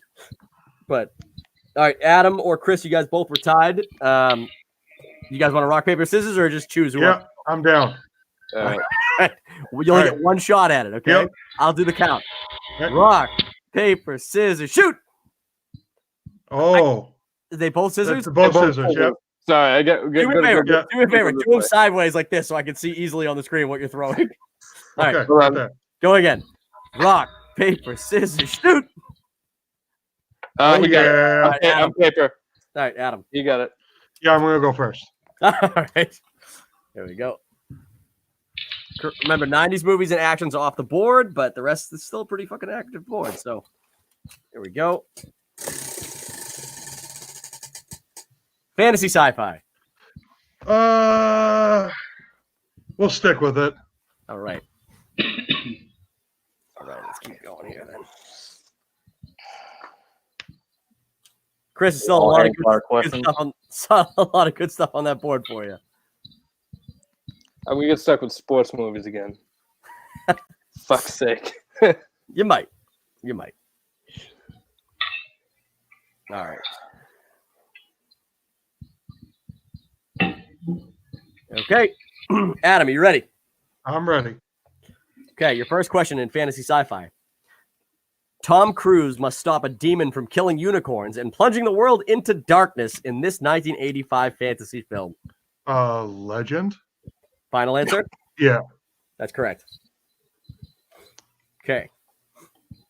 A: But all right, Adam or Chris, you guys both were tied. You guys want to rock paper scissors or just choose who?
B: Yeah, I'm down.
A: Well, you only get one shot at it. Okay,
B: Yep.
A: I'll do the count.
B: Okay.
A: Rock, paper, scissors, shoot.
B: Oh,
A: They both scissors.
B: it's both scissors. Yep.
D: Sorry, I
A: Do me a favor. Do me a favor. Do them sideways like this, so I can see easily on the screen what you're throwing. All right,
B: Okay. got that.
A: go again. Rock, paper, scissors, shoot.
B: Oh,
D: you got it.
B: yeah.
A: All right,
D: Okay,
A: Adam.
D: on paper.
A: All right, Adam.
D: You got it.
B: Yeah, I'm gonna go first.
A: All right. There we go. Remember, 90s movies and actions off the board, but the rest is still a pretty fucking active board. So here we go. Fantasy sci-fi.
B: We'll stick with it.
A: All right. All right, let's keep going here then. Chris, is still a
E: All
A: lot of
E: Hagar
A: good
E: questions.
A: stuff on a lot of good stuff on that board for you.
D: I'm gonna get stuck with sports movies again. Fuck's sake.
A: You might. All right. Okay. Adam, are you ready?
B: I'm ready.
A: Okay, your first question in fantasy sci-fi. Tom Cruise must stop a demon from killing unicorns and plunging the world into darkness in this 1985 fantasy film.
B: Legend?
A: Final answer?
B: Yeah.
A: That's correct. Okay.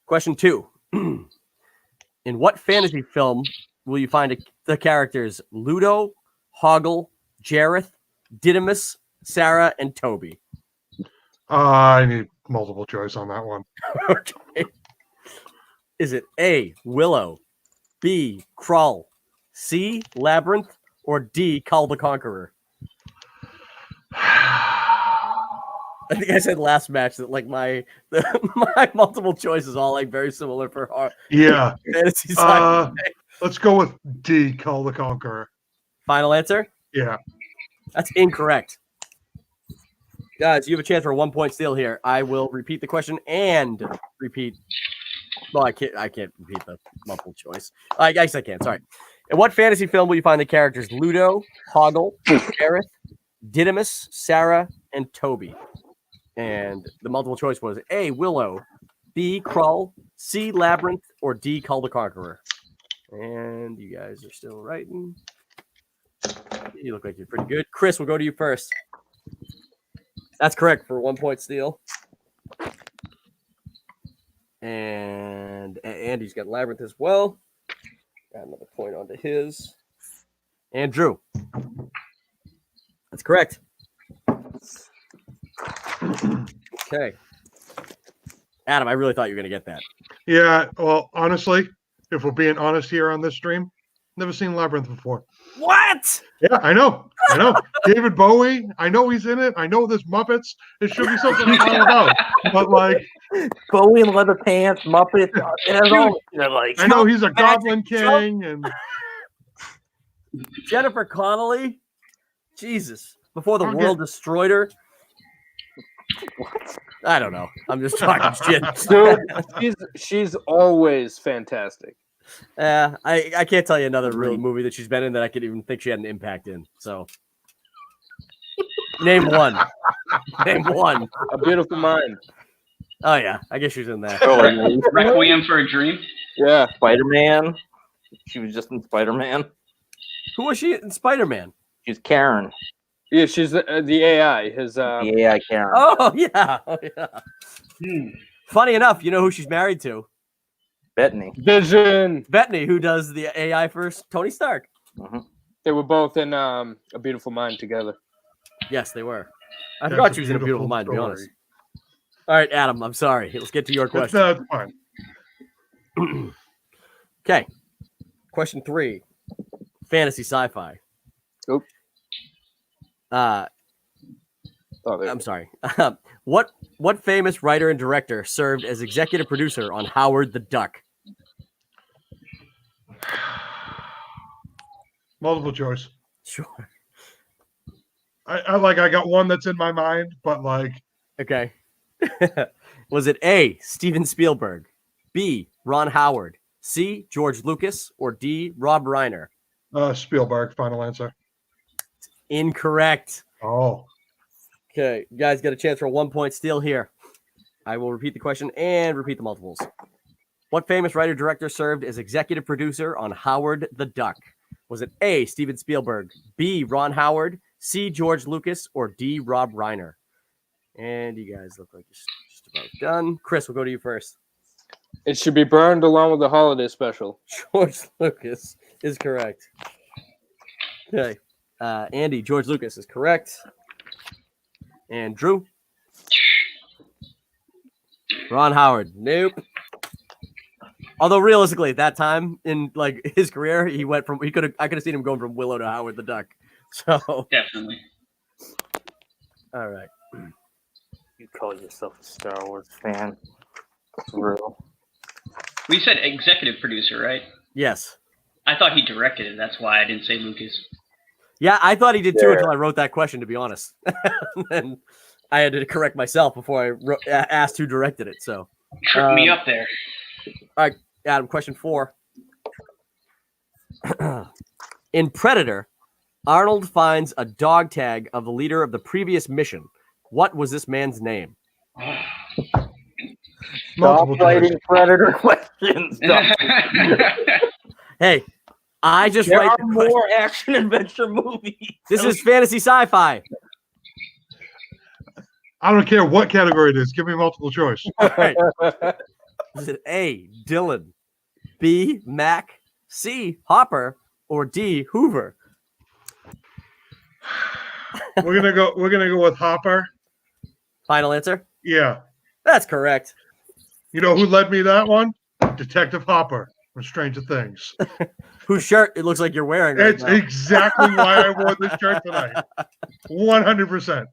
A: Question 2. In what fantasy film will you find the characters Ludo, Hoggle, Jareth, Didymus, Sarah, and Toby?
B: I need multiple choice on that one.
A: Okay. Is it A, Willow, B, Krull, C, Labyrinth, or D, Kull the Conqueror? I think I said last match that like my multiple choice is all like very similar for our fantasy sci-fi.
B: Let's go with D, Kull the Conqueror.
A: Final answer?
B: Yeah.
A: That's incorrect. Guys, you have a chance for a 1 point steal here. I will repeat the question and repeat. Well, I can't repeat the multiple choice. I guess I can. Sorry. In what fantasy film will you find the characters Ludo, Hoggle, Jareth, Didymus, Sarah, and Toby? And the multiple choice was A, Willow, B, Krull, C, Labyrinth, or D, Kull the Conqueror. And you guys are still writing. You look like you're pretty good. Chris, we'll go to you first. That's correct for 1 point steal. And Andy's got Labyrinth as well. Got another point onto his. And Drew. That's correct. Okay. Adam, I really thought you were going to get that.
B: Yeah, well, honestly, if we're being honest here on this stream, never seen Labyrinth before.
A: What?
B: Yeah, I know. David Bowie, I know he's in it. I know there's Muppets. It should be something I know about. But like
E: Bowie in leather pants, Muppet. It has all,
B: I know he's a Goblin King and
A: Jennifer Connelly. Jesus. Before the world destroyed her. I don't know. I'm just talking shit.
D: Dude, she's always fantastic.
A: I can't tell you another real movie that she's been in that I could even think she had an impact in. So, name one. Name one.
D: A Beautiful Mind.
A: Oh yeah, I guess she was in that.
C: Requiem for a Dream.
D: Yeah,
E: Spider-Man. She was just in Spider-Man.
A: Who was she in Spider-Man?
E: She's Karen.
D: Yeah, she's the AI.
E: The AI Karen.
A: Oh yeah. Funny enough, you know who she's married to?
E: Bettany.
D: Vision.
A: Bettany, who does the AI for Tony Stark.
E: Mm-hmm.
D: They were both in A Beautiful Mind together.
A: Yes, they were. I forgot she was in A Beautiful Mind, to be honest. All right, Adam, I'm sorry. Let's get to your question.
B: That's fine.
A: Okay. Question 3. Fantasy sci-fi.
D: Oop.
A: I'm sorry. What famous writer and director served as executive producer on Howard the Duck?
B: Multiple choice.
A: Sure.
B: I got one that's in my mind, but like
A: Okay. Was it A, Steven Spielberg, B, Ron Howard, C, George Lucas, or D, Rob Reiner?
B: Spielberg, final answer.
A: Incorrect.
B: Oh.
A: Okay, you guys got a chance for a 1 point steal here. I will repeat the question and repeat the multiples. What famous writer-director served as executive producer on Howard the Duck? Was it A, Steven Spielberg, B, Ron Howard, C, George Lucas, or D, Rob Reiner? And you guys look like you're just about done. Chris, we'll go to you first.
D: It should be burned along with the holiday special.
A: George Lucas is correct. Okay. Andy, George Lucas is correct. And Drew? Ron Howard. Nope. Although realistically, at that time in like his career, I could have seen him going from Willow to Howard the Duck. So
C: Definitely.
A: all right.
E: You call yourself a Star Wars fan. For real.
C: We said executive producer, right?
A: Yes.
C: I thought he directed it. That's why I didn't say Lucas.
A: Yeah, I thought he did too until I wrote that question, to be honest. And I had to correct myself before I asked who directed it. So
C: Tripped me up there.
A: All right, Adam, question 4. In Predator, Arnold finds a dog tag of the leader of the previous mission. What was this man's name?
E: Stop writing Predator questions.
A: Hey, I just
E: there
A: write
E: are more action adventure movies.
A: This is fantasy sci-fi.
B: I don't care what category it is. Give me multiple choice.
A: All right. Is it A, Dylan, B, Mac, C, Hopper, or D, Hoover?
B: We're gonna go with Hopper.
A: Final answer?
B: Yeah.
A: That's correct.
B: You know who led me that one? Detective Hopper from Stranger Things.
A: Whose shirt it looks like you're wearing right
B: It's
A: now.
B: exactly why I wore this shirt tonight. 100%.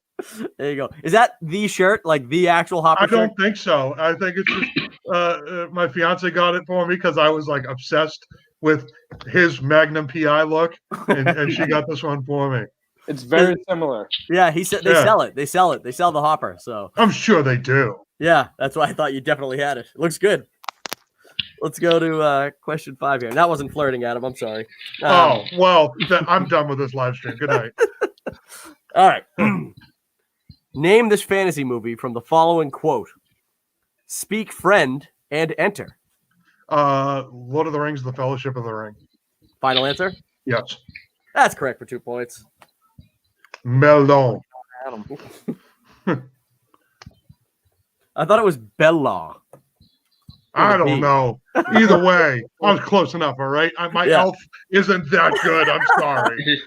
A: There you go. Is that the shirt, like the actual Hopper
B: I don't
A: shirt?
B: think so. I think it's just my fiance got it for me because I was like obsessed with his Magnum PI look, and she got this one for me.
D: It's very similar.
A: Yeah, he said they sell it. They sell it. They sell the Hopper. So
B: I'm sure they do.
A: yeah, that's why I thought you definitely had it. It looks good. Let's go to question 5 here. That wasn't flirting, Adam. I'm sorry.
B: I'm done with this live stream. Good night.
A: All right. Name this fantasy movie from the following quote. Speak friend and enter.
B: Lord of the Rings, The Fellowship of the Ring.
A: Final answer?
B: Yes.
A: That's correct for 2 points.
B: Melon.
E: Adam.
A: I thought it was Bella.
B: I don't know. Either way, I was close enough, all right? My elf isn't that good. I'm sorry.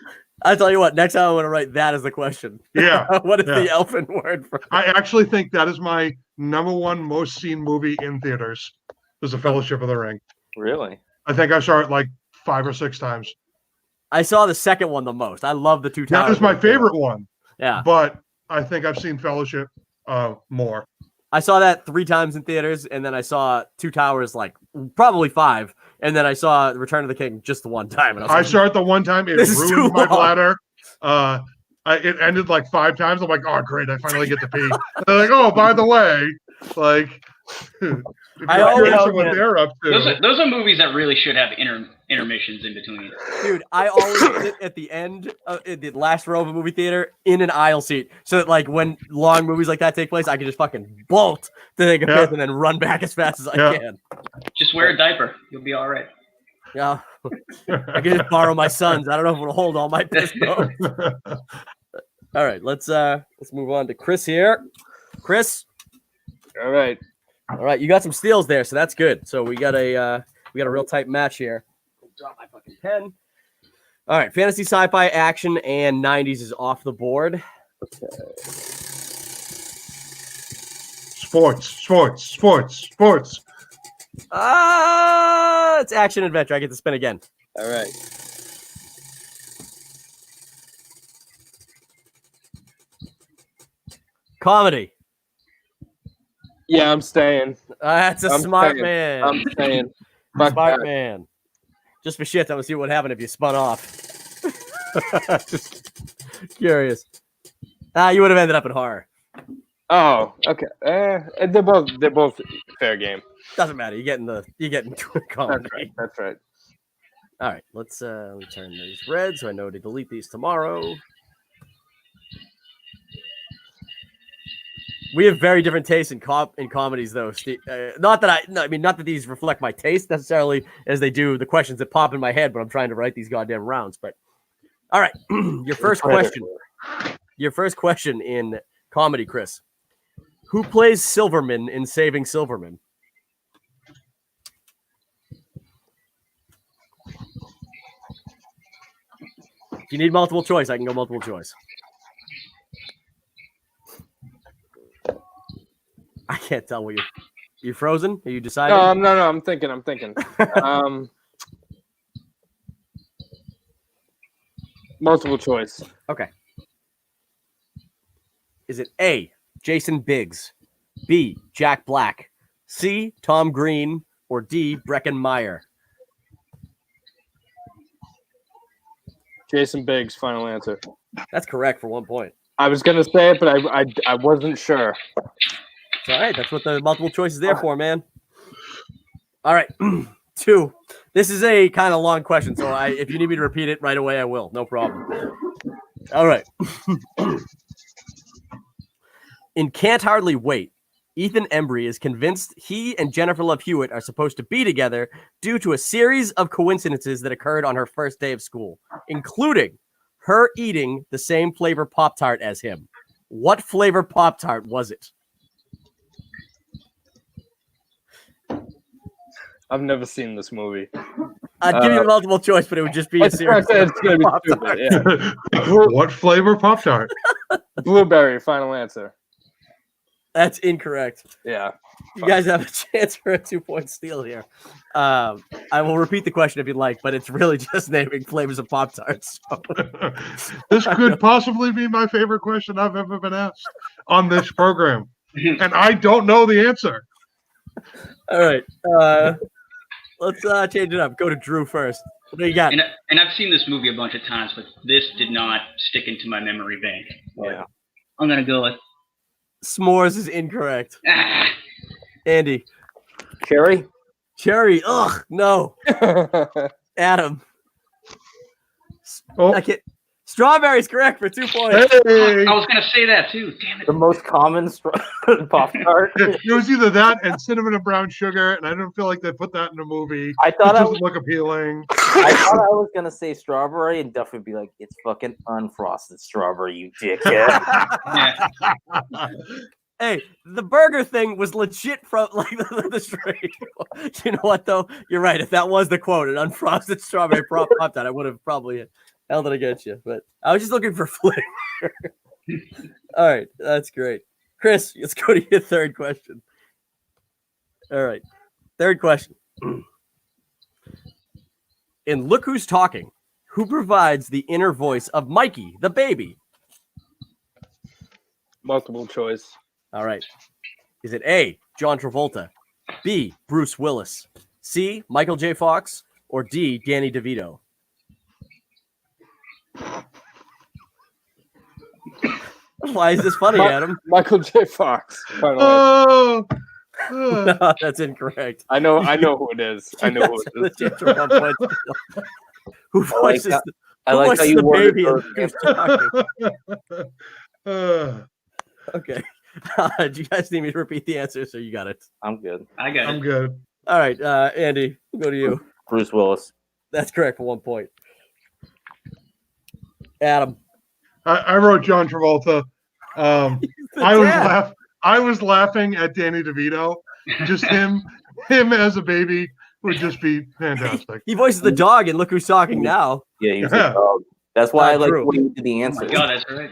A: I'll tell you what, next time I want to write that as the question.
B: Yeah.
A: What is the elfin word for it?
B: I actually think that is my #1 most seen movie in theaters. Is The Fellowship of the Ring.
E: Really?
B: I think I saw it like 5 or 6 times.
A: I saw the second one the most. I love the Two Towers.
B: That is my favorite one.
A: Yeah.
B: But I think I've seen Fellowship more.
A: I saw that 3 times in theaters, and then I saw Two Towers like probably 5, and then I saw Return of the King just the one time. And
B: I saw it the one time. It ruined my bladder. It ended like 5 times. I'm like, oh, great. I finally get to pee. And they're like, oh, by the way, like, if you're curious of what they're up to.
C: Those are movies that really should have intermissions in between.
A: Dude, I always sit at the end, in the last row of a movie theater in an aisle seat, so that like when long movies like that take place, I can just fucking bolt to take a piss and then run back as fast as I can.
C: Just wear a diaper. You'll be all right.
A: Yeah. I can just borrow my son's. I don't know if it'll hold all my piss though. All right, let's move on to Chris here. Chris.
D: All right.
A: All right, you got some steals there, so that's good. So we got a real tight match here. Drop my fucking pen. All right, fantasy, sci-fi, action, and 90s is off the board.
D: Okay.
B: Sports.
A: It's action adventure. I get to spin again.
D: All right.
A: Comedy.
D: Yeah, I'm staying.
A: That's a smart man.
D: I'm staying.
A: Smart man. Just for shit, I'm gonna see what happened if you spun off. Just curious. You would have ended up in horror.
D: Oh, okay. They're both fair game.
A: Doesn't matter. You're getting comedy.
D: That's right.
A: All right, let me turn these red so I know to delete these tomorrow. We have very different tastes in comedies, though. Steve. Not that these reflect my taste necessarily, as they do the questions that pop in my head. But I'm trying to write these goddamn rounds. But all right, your first question. Your first question in comedy, Chris. Who plays Silverman in Saving Silverman? If you need multiple choice, I can go multiple choice. I can't tell what you're frozen. Are you deciding?
D: No. I'm thinking. Multiple choice.
A: Okay. Is it A, Jason Biggs, B, Jack Black, C, Tom Green, or D, Breckin Meyer?
D: Jason Biggs, final answer.
A: That's correct for 1 point.
D: I was gonna say it, but I wasn't sure.
A: It's all right. That's what the multiple choice is there for, man. All right. 2. This is a kind of long question, so if you need me to repeat it right away, I will. No problem. All right. In Can't Hardly Wait, Ethan Embry is convinced he and Jennifer Love Hewitt are supposed to be together due to a series of coincidences that occurred on her first day of school, including her eating the same flavor Pop-Tart as him. What flavor Pop-Tart was it?
D: I've never seen this movie.
A: I'd give you a multiple choice, but it would just be a series.
D: It's gonna be stupid. Yeah.
B: What flavor Pop-Tart?
D: Blueberry, final answer.
A: That's incorrect.
D: Yeah.
A: You guys have a chance for a 2-point steal here. I will repeat the question if you'd like, but it's really just naming flavors of Pop-Tarts. So.
B: This could possibly be my favorite question I've ever been asked on this program. And I don't know the answer.
A: All right. Let's change it up. Go to Drew first. What do you got?
C: And I've seen this movie a bunch of times, but this did not stick into my memory bank.
D: Yeah.
C: I'm going to go with
A: S'mores is incorrect. Andy.
E: Cherry?
A: Cherry. Ugh, no. Adam.
B: Oh.
A: I can't. Strawberry's correct for 2 points.
B: Hey!
C: I was going to say that too. Damn it.
E: The most common Pop-Tart.
B: It was either that and cinnamon and brown sugar, and I don't feel like they put that in a movie.
E: I thought
B: it
E: I
B: doesn't
E: was,
B: look appealing.
E: I thought I was gonna say strawberry and definitely be like, it's fucking unfrosted strawberry, you dickhead.
C: Yeah.
A: Hey, the burger thing was legit from like the straight. You know what though? You're right. If that was the quote, an unfrosted strawberry Pop-Tart, I would have probably held it against you. But I was just looking for flavor. All right, that's great. Chris, let's go to your third question. All right, third question. In Look Who's Talking, who provides the inner voice of Mikey, the baby?
D: Multiple choice.
A: All right. Is it A, John Travolta, B, Bruce Willis, C, Michael J. Fox, or D, Danny DeVito? Why is this funny, Adam?
D: Michael J. Fox. Final
B: Oh,
A: No, that's incorrect.
D: I know who it is. I know who it is.
A: Who voices
E: I like how you
A: the
E: worded
A: baby in
E: those.
A: Who's Talking?
B: uh,
A: Okay. Do you guys need me to repeat the answer? So you got it.
E: I'm good.
C: I got
B: I'm
C: it.
B: good.
A: All right, Andy, we'll go to you.
E: Bruce Willis.
A: That's correct for 1 point. Adam.
B: I wrote John Travolta. I was laughing at Danny DeVito. Just him as a baby would just be fantastic.
A: He voices the dog in Look Who's Talking Now.
E: Yeah, he's a dog. That's why I like
A: True.
E: when you did the
C: Oh
E: answer.
C: my God, that's right.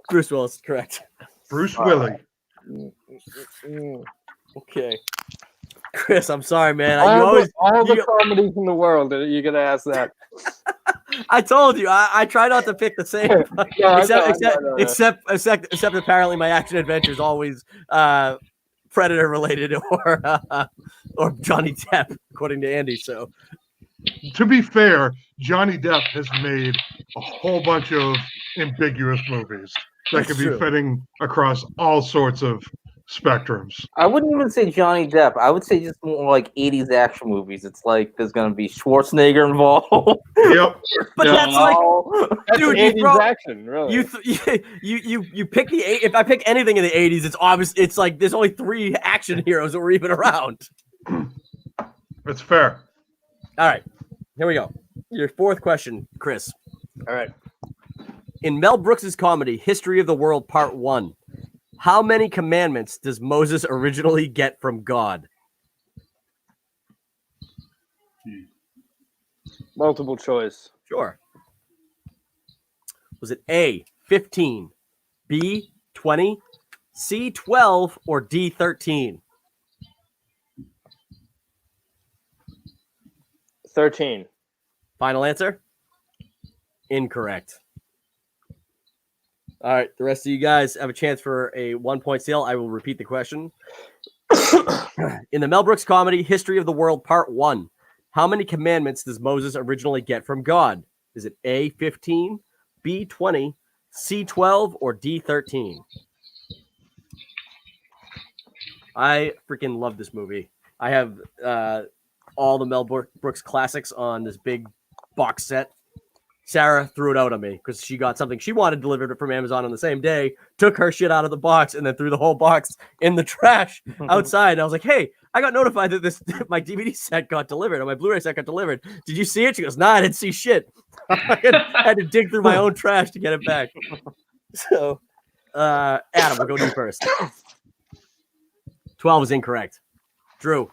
A: Bruce Willis, correct.
B: Bruce Willie.
A: Okay. Chris, I'm sorry, man.
D: All the comedies in the world. You're gonna ask that.
A: I told you. I try not to pick the same. Except apparently my action adventure is always Predator related or Johnny Depp, according to Andy. So,
B: To be fair, Johnny Depp has made a whole bunch of ambiguous movies that
A: That's
B: could
A: true.
B: be fitting across all sorts of spectrums.
E: I wouldn't even say Johnny Depp. I would say just more like 80s action movies. It's like there's going to be Schwarzenegger involved.
B: Yep.
A: but
B: Yeah.
A: that's like,
D: That's
A: dude,
D: 80s action, really.
A: you pick the if I pick anything in the 80s, it's obvious. It's like there's only 3 action heroes that were even around.
B: It's fair.
A: All right, here we go. Your fourth question, Chris.
D: All right.
A: In Mel Brooks's comedy History of the World Part 1, how many commandments does Moses originally get from God?
D: Multiple choice.
A: Sure. Was it A, 15, B, 20, C, 12, or D, 13?
D: 13.
A: Final answer? Incorrect. All right, the rest of you guys have a chance for a 1-point steal. I will repeat the question. In the Mel Brooks comedy History of the World Part 1, How many commandments does Moses originally get from God? Is it A, 15, B, 20, C, 12, or D, 13? I freaking love this movie. I have all the Mel Brooks classics on this big box set. Sarah threw it out on me because she got something she wanted delivered from Amazon on the same day, took her shit out of the box, and then threw the whole box in the trash outside. And I was like, hey, I got notified that my DVD set got delivered, or my Blu-ray set got delivered. Did you see it? She goes, nah, I didn't see shit. I had to dig through my own trash to get it back. So, Adam, we'll go to you first. 12 is incorrect. Drew.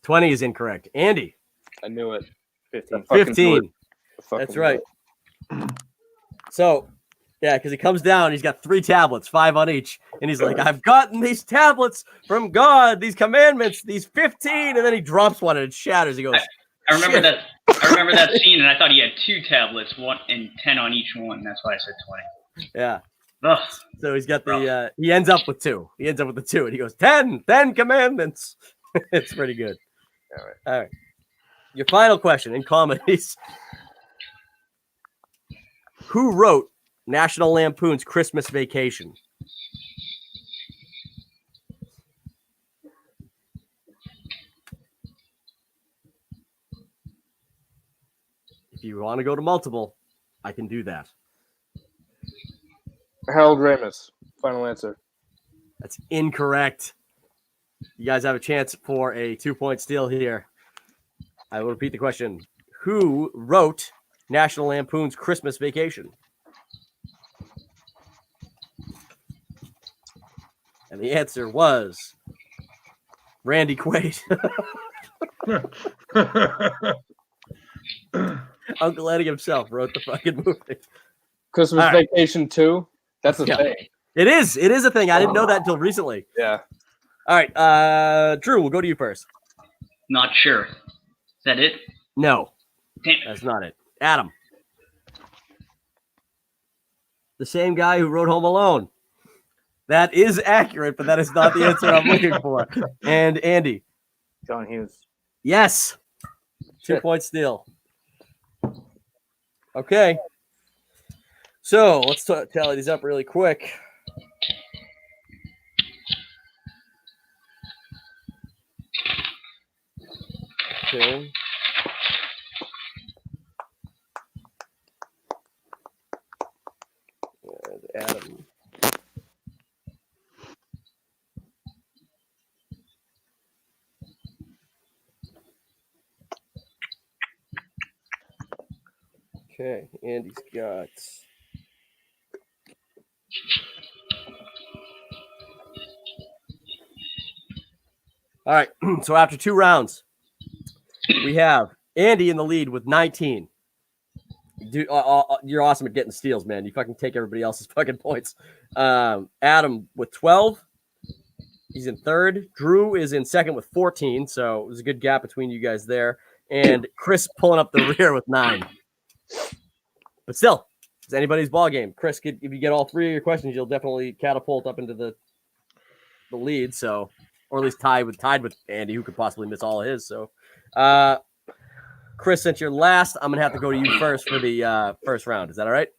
A: 20 is incorrect. Andy.
D: I knew it.
E: 15.
A: 15. That's right. So, yeah, because he comes down, he's got 3 tablets, 5 on each, and he's like, I've gotten these tablets from God, these commandments, these 15, and then he drops one and it shatters. He goes,
C: I remember that. I remember that scene, and I thought he had 2 tablets, 1 and 10 on each one. That's why I said 20.
A: Yeah.
C: Ugh.
A: So he's got the, he ends up with 2. He ends up with the 2, and he goes, 10 commandments. It's pretty good. All right. Your final question in comedies. Who wrote National Lampoon's Christmas Vacation? If you want to go to multiple, I can do that.
D: Harold Ramis. Final answer.
A: That's incorrect. You guys have a chance for a 2-point steal here. I will repeat the question. Who wrote National Lampoon's Christmas Vacation? And the answer was Randy Quaid. Uncle Eddie himself wrote the fucking movie.
D: Christmas Vacation 2? That's a thing.
A: It is. It is a thing. I didn't know that until recently.
D: Yeah.
A: All right. Drew, we'll go to you first.
C: Not sure. Is that it?
A: No.
C: Damn it.
A: That's not it. Adam. The same guy who wrote Home Alone. That is accurate, but that is not the answer I'm looking for. And Andy.
E: John Hughes.
A: Yes. 2-point steal. Okay. So let's tally these up really quick. Okay. Adam. Okay, Andy's got. All right, so after 2 rounds, we have Andy in the lead with 19. Dude, you're awesome at getting steals, man. You fucking take everybody else's fucking points. Adam with 12. He's in third. Drew is in second with 14, so there's a good gap between you guys there. And Chris pulling up the rear with 9. But still, it's anybody's ball game. Chris, if you get all 3 of your questions, you'll definitely catapult up into the lead. So, or at least tied with Andy, who could possibly miss all of his. So, Chris, since you're last, I'm gonna have to go to you first for the first round. Is that all right?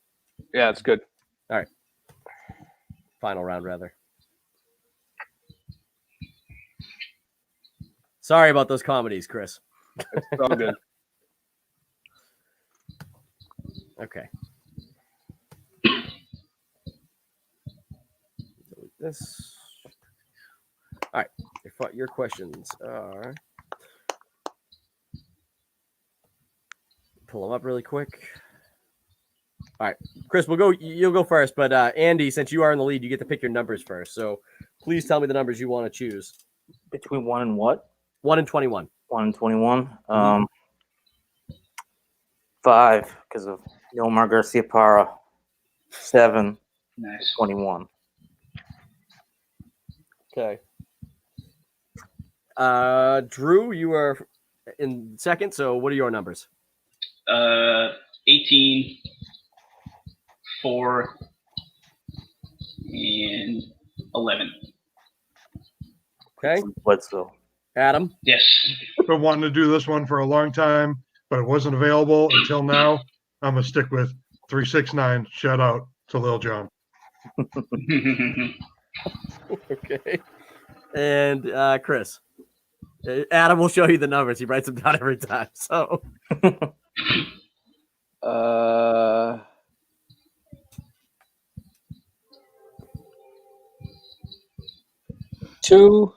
D: Yeah, it's good.
A: All right. Final round, rather. Sorry about those comedies, Chris.
D: It's all good.
A: Okay. Delete this. All right. Your questions are. Pull them up really quick. All right, Chris, you'll go first, but Andy, since you are in the lead, you get to pick your numbers first. So please tell me the numbers you want to choose.
E: Between 1 and what?
A: 1 and 21.
E: 1 and 21. 5 because of Yomar Garcia Parra. 7.
C: Nice.
E: 21.
A: Okay. Drew, you are in second. So what are your numbers?
C: 18, 4, and 11.
A: Okay.
E: Bledsoe.
A: Adam?
C: Yes.
B: Been wanting to do this one for a long time, but it wasn't available until now. I'm gonna stick with 369. Shout out to Lil Jon.
A: Okay. And Chris. Adam will show you the numbers. He writes them down every time. So
D: 2.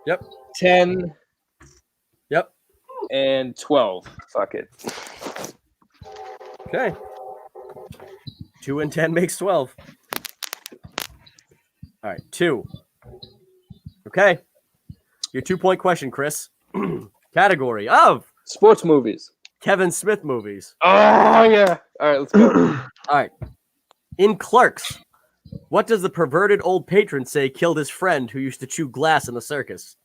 A: Yep.
D: 10.
A: Yep.
D: And 12. Fuck it.
A: Okay. 2 and 10 makes 12. All right, 2. Okay. Your 2-point question, Chris. Category of
D: Sports movies.
A: Kevin Smith movies.
D: Oh, yeah. All right, let's go.
A: All right. In Clerks, what does the perverted old patron say killed his friend who used to chew glass in the circus?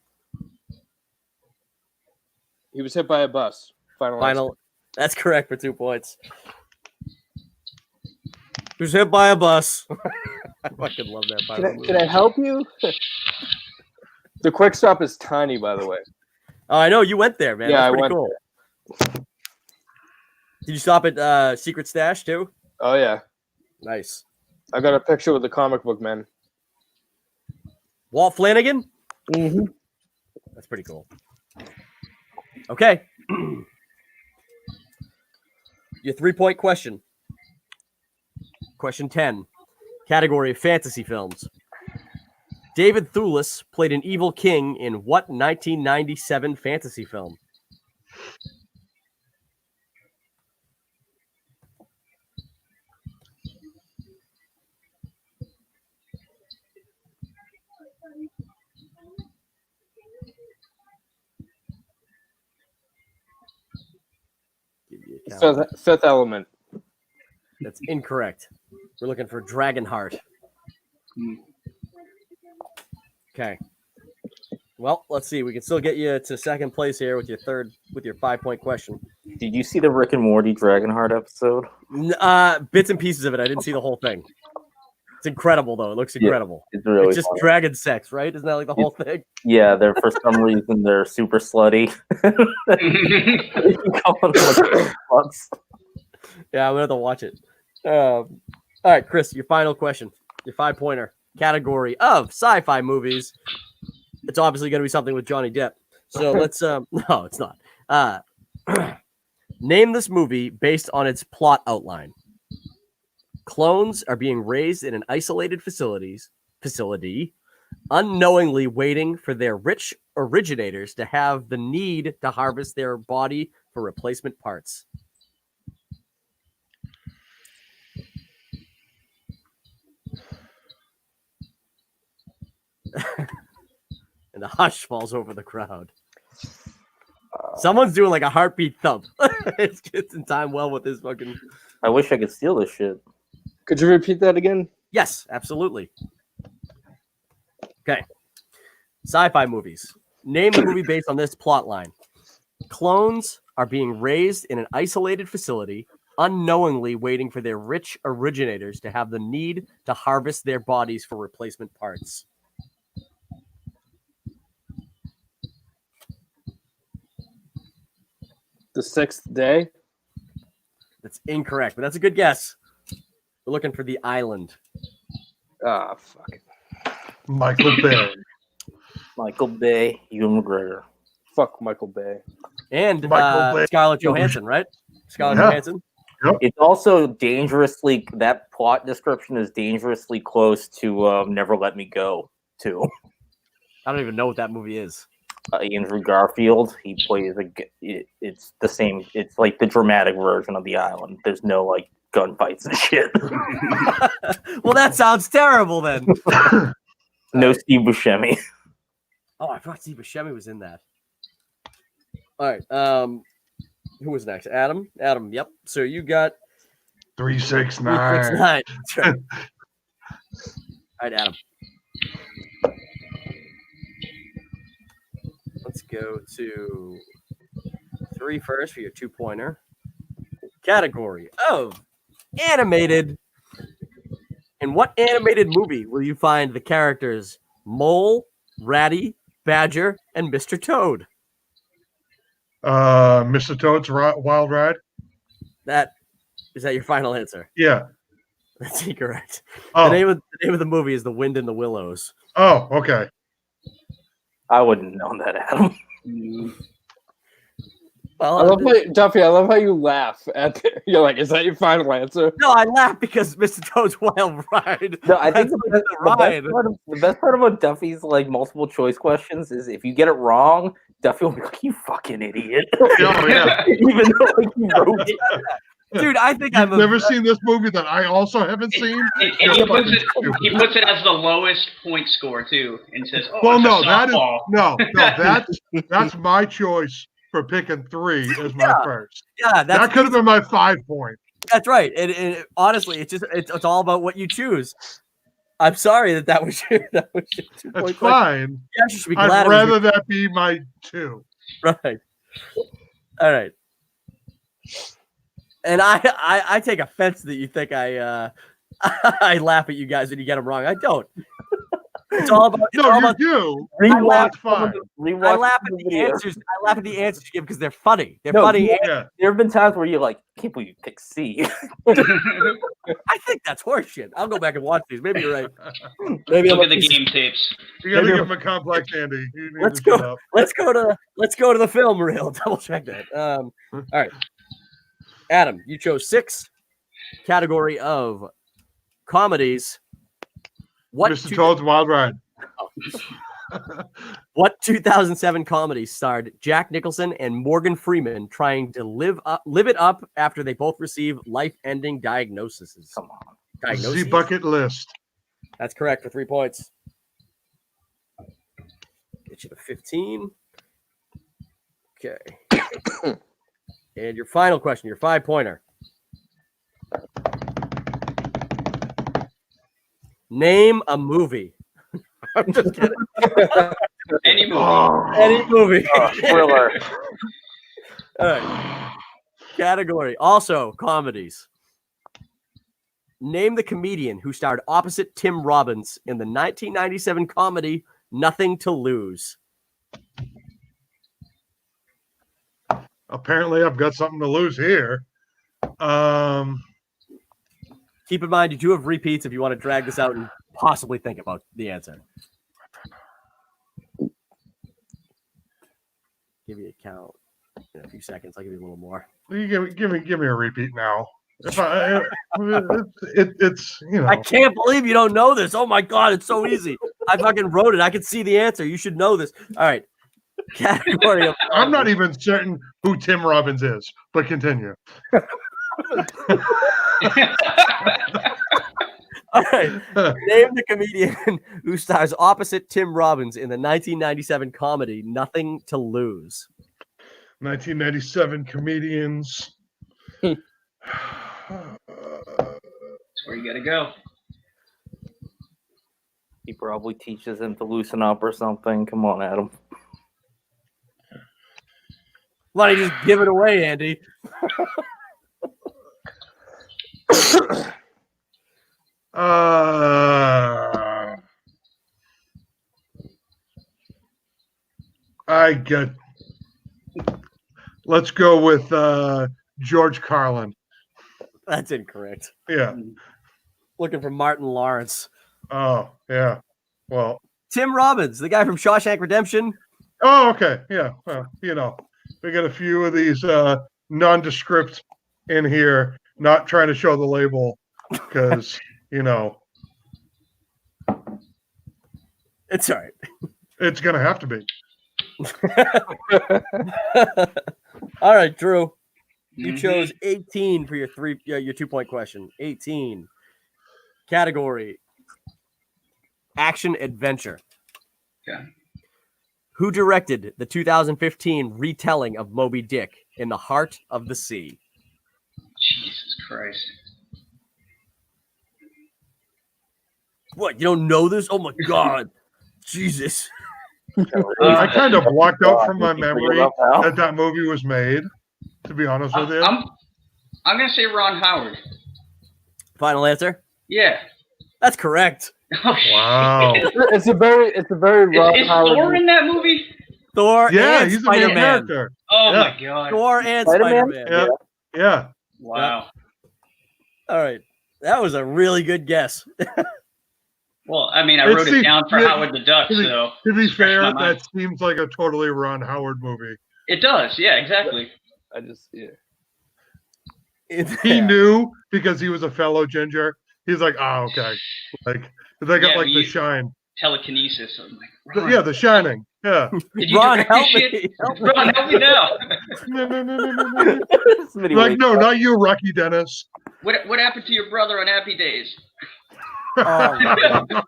D: He was hit by a bus. Final.
A: That's correct for 2 points. He was hit by a bus. I fucking love that.
D: Can I help you? The Quick Stop is tiny, by the way.
A: Oh, I know. You went there, man.
D: Yeah,
A: That's
D: I
A: pretty
D: went
A: cool. Did you stop at Secret Stash, too?
D: Oh, yeah.
A: Nice.
D: I got a picture with the comic book man.
A: Walt Flanagan?
D: Mm-hmm.
A: That's pretty cool. Okay. Your 3-point question. Question 10. Category of fantasy films. David Thewlis played an evil king in what 1997 fantasy film?
D: Fifth Element.
A: That's incorrect. We're looking for Dragonheart. Okay. Well, let's see. We can still get you to second place here with your 5-point question.
E: Did you see the Rick and Morty Dragonheart episode?
A: Bits and pieces of it. I didn't see the whole thing. It's incredible, though. It looks incredible.
E: Yeah, it's really
A: it's just
E: funny.
A: dragon sex, right? Isn't that like the whole thing?
E: Yeah, they're for some reason they're super slutty.
A: Yeah, I'm gonna have to watch it. All right, Chris, your final question, your 5-pointer. Category of sci-fi movies. It's obviously gonna be something with Johnny Depp. So let's no, it's not. Name this movie based on its plot outline. Clones are being raised in an isolated facility, unknowingly waiting for their rich originators to have the need to harvest their body for replacement parts. And the hush falls over the crowd. Someone's doing like a heartbeat thump. It's in time well with this fucking.
E: I wish I could steal this shit.
D: Could you repeat that again?
A: Yes, absolutely. Okay. Sci-fi movies. Name the movie based on this plot line. Clones are being raised in an isolated facility, unknowingly waiting for their rich originators to have the need to harvest their bodies for replacement parts.
D: The Sixth Day?
A: That's incorrect, but that's a good guess. We're looking for The Island.
D: Ah, fuck it.
B: Michael Bay.
E: Michael Bay, Ewan McGregor.
D: Fuck Michael Bay.
A: And
B: Michael Bay.
A: Scarlett Johansson, right? Scarlett
B: Yeah.
A: Johansson.
E: It's also dangerously, that plot description is dangerously close to Never Let Me Go, too.
A: I don't even know what that movie is.
E: Andrew Garfield, he plays it's the same, it's like the dramatic version of The Island. There's no like gunfights and shit.
A: Well, that sounds terrible then.
E: No Steve Buscemi.
A: Oh, I forgot Steve Buscemi was in that. All right. Who was next? Adam? Adam, yep. So you got
B: 369.
A: 369. That's right. All right, Adam. Let's go to 3 first for your 2-pointer. Category of animated. In what animated movie will you find the characters Mole, Ratty, Badger, and Mr. Toad.
B: Mr. Toad's Wild Ride.
A: Is that your final answer?
B: Yeah.
A: That's incorrect.
B: Oh.
A: The name of the movie is The Wind in the Willows.
B: Oh, okay.
E: I wouldn't know that, Adam.
A: Well,
D: Duffy, I love how you laugh at you're like, is that your final answer?
A: No, I laugh because Mr. Toad's Wild Ride.
E: No, I think the best part about Duffy's like multiple choice questions is if you get it wrong, Duffy will be like, "You fucking idiot!"
B: Oh, yeah.
E: Even though like, you wrote it.
A: Dude, I think
B: I've never seen this movie that I also haven't seen.
C: And he puts it as the lowest point score too, and says, "Oh,
B: well,
C: no,
B: that's my choice for picking 3 as my first.
A: Yeah,
B: that could have been my 5 point.
A: That's right. And honestly, it's all about what you choose. I'm sorry that was your 2
B: That's
A: point
B: fine.
A: You actually should be glad.
B: I'd rather that be my 2.
A: Right. All right. And I take offense that you think I laugh at you guys when you get them wrong. I don't. It's all about.
B: You do.
A: I laugh
B: fine.
A: at the answers. I laugh at the answers you give because they're funny. They're funny.
B: Yeah.
E: There have been times where you're like, I can't believe you picked C.
A: I think that's horseshit. I'll go back and watch these. Maybe you're right. Maybe
C: look at the game tapes.
B: You gotta give him a complex, Andy.
A: Let's go. Let's go to the film reel. Double check that. All right. Adam, you chose 6. Category of comedies. What
B: Mr. Toad's Wild Ride.
A: What 2007 comedy starred Jack Nicholson and Morgan Freeman trying to live it up after they both receive life-ending diagnoses?
E: Come on.
B: The Bucket List.
A: That's correct for 3 points. Get you to 15. Okay. And your final question, your 5-pointer. Name a movie. I'm just kidding.
C: Any movie.
A: Any movie.
E: Thriller.
A: All right. Category. Also, comedies. Name the comedian who starred opposite Tim Robbins in the 1997 comedy Nothing to Lose.
B: Apparently, I've got something to lose here.
A: Keep in mind, you do have repeats if you want to drag this out and possibly think about the answer. Give you a count in a few seconds. I'll give you a little more.
B: You give me a repeat now. It's you know.
A: I can't believe you don't know this. Oh my god, it's so easy. I fucking wrote it. I can see the answer. You should know this. All right. Category of
B: I'm not even certain who Tim Robbins is, but continue.
A: All right. Name the comedian who stars opposite Tim Robbins in the 1997 comedy Nothing to Lose.
B: 1997 comedians.
C: That's where you gotta go.
E: He probably teaches him to loosen up or something. Come on, Adam.
A: Why don't you just give it away, Andy?
B: Let's go with George Carlin.
A: That's incorrect.
B: Yeah.
A: Looking for Martin Lawrence.
B: Oh, yeah. Well,
A: Tim Robbins, the guy from Shawshank Redemption.
B: Oh, okay. Yeah. Well, you know, we got a few of these nondescript in here, not trying to show the label because, you know.
A: It's all right.
B: It's going to have to be.
A: All right, Drew. You chose 18 for your 2-point question. 18. Category. Action adventure.
C: Okay.
A: Who directed the 2015 retelling of Moby Dick in the Heart of the Sea?
C: Jesus Christ.
A: What, you don't know this? Oh my God. Jesus.
B: I kind of blocked out from my memory that movie was made, to be honest with you.
C: I'm going to say Ron Howard.
A: Final answer?
C: Yeah.
A: That's correct.
C: Oh,
B: Wow.
D: It's a very Ron
C: Is
D: Howard
C: Thor in that movie?
A: Thor
B: Yeah,
A: and
B: he's the main
A: Spider-Man.
B: character.
C: Oh
B: Yeah.
C: my god!
A: Thor and
D: Spider-Man?
A: Spider-Man.
B: Yeah.
C: Wow.
A: All right. That was a really good guess.
C: Well, I mean, I
B: It
C: wrote it
B: seems-
C: down for
B: yeah,
C: Howard the Duck, so
B: To be fair,
C: my mind.
B: that seems like a totally Ron Howard movie.
C: It does. Yeah, exactly.
D: I just
B: He knew because he was a fellow ginger. He's like, oh, okay. Like they got
C: Yeah,
B: like
C: but
B: the
C: you-
B: shine.
C: Telekinesis. I'm like, Ron,
B: Yeah, the shining. Yeah.
C: did you
A: Ron,
C: direct
A: help
C: this shit?
A: me. Help me.
C: Ron, help me now.
B: No.
E: Somebody
B: Like,
E: wake
B: no,
E: up.
B: not you, Rocky Dennis.
C: What happened to your brother on Happy Days?
A: Oh, my God.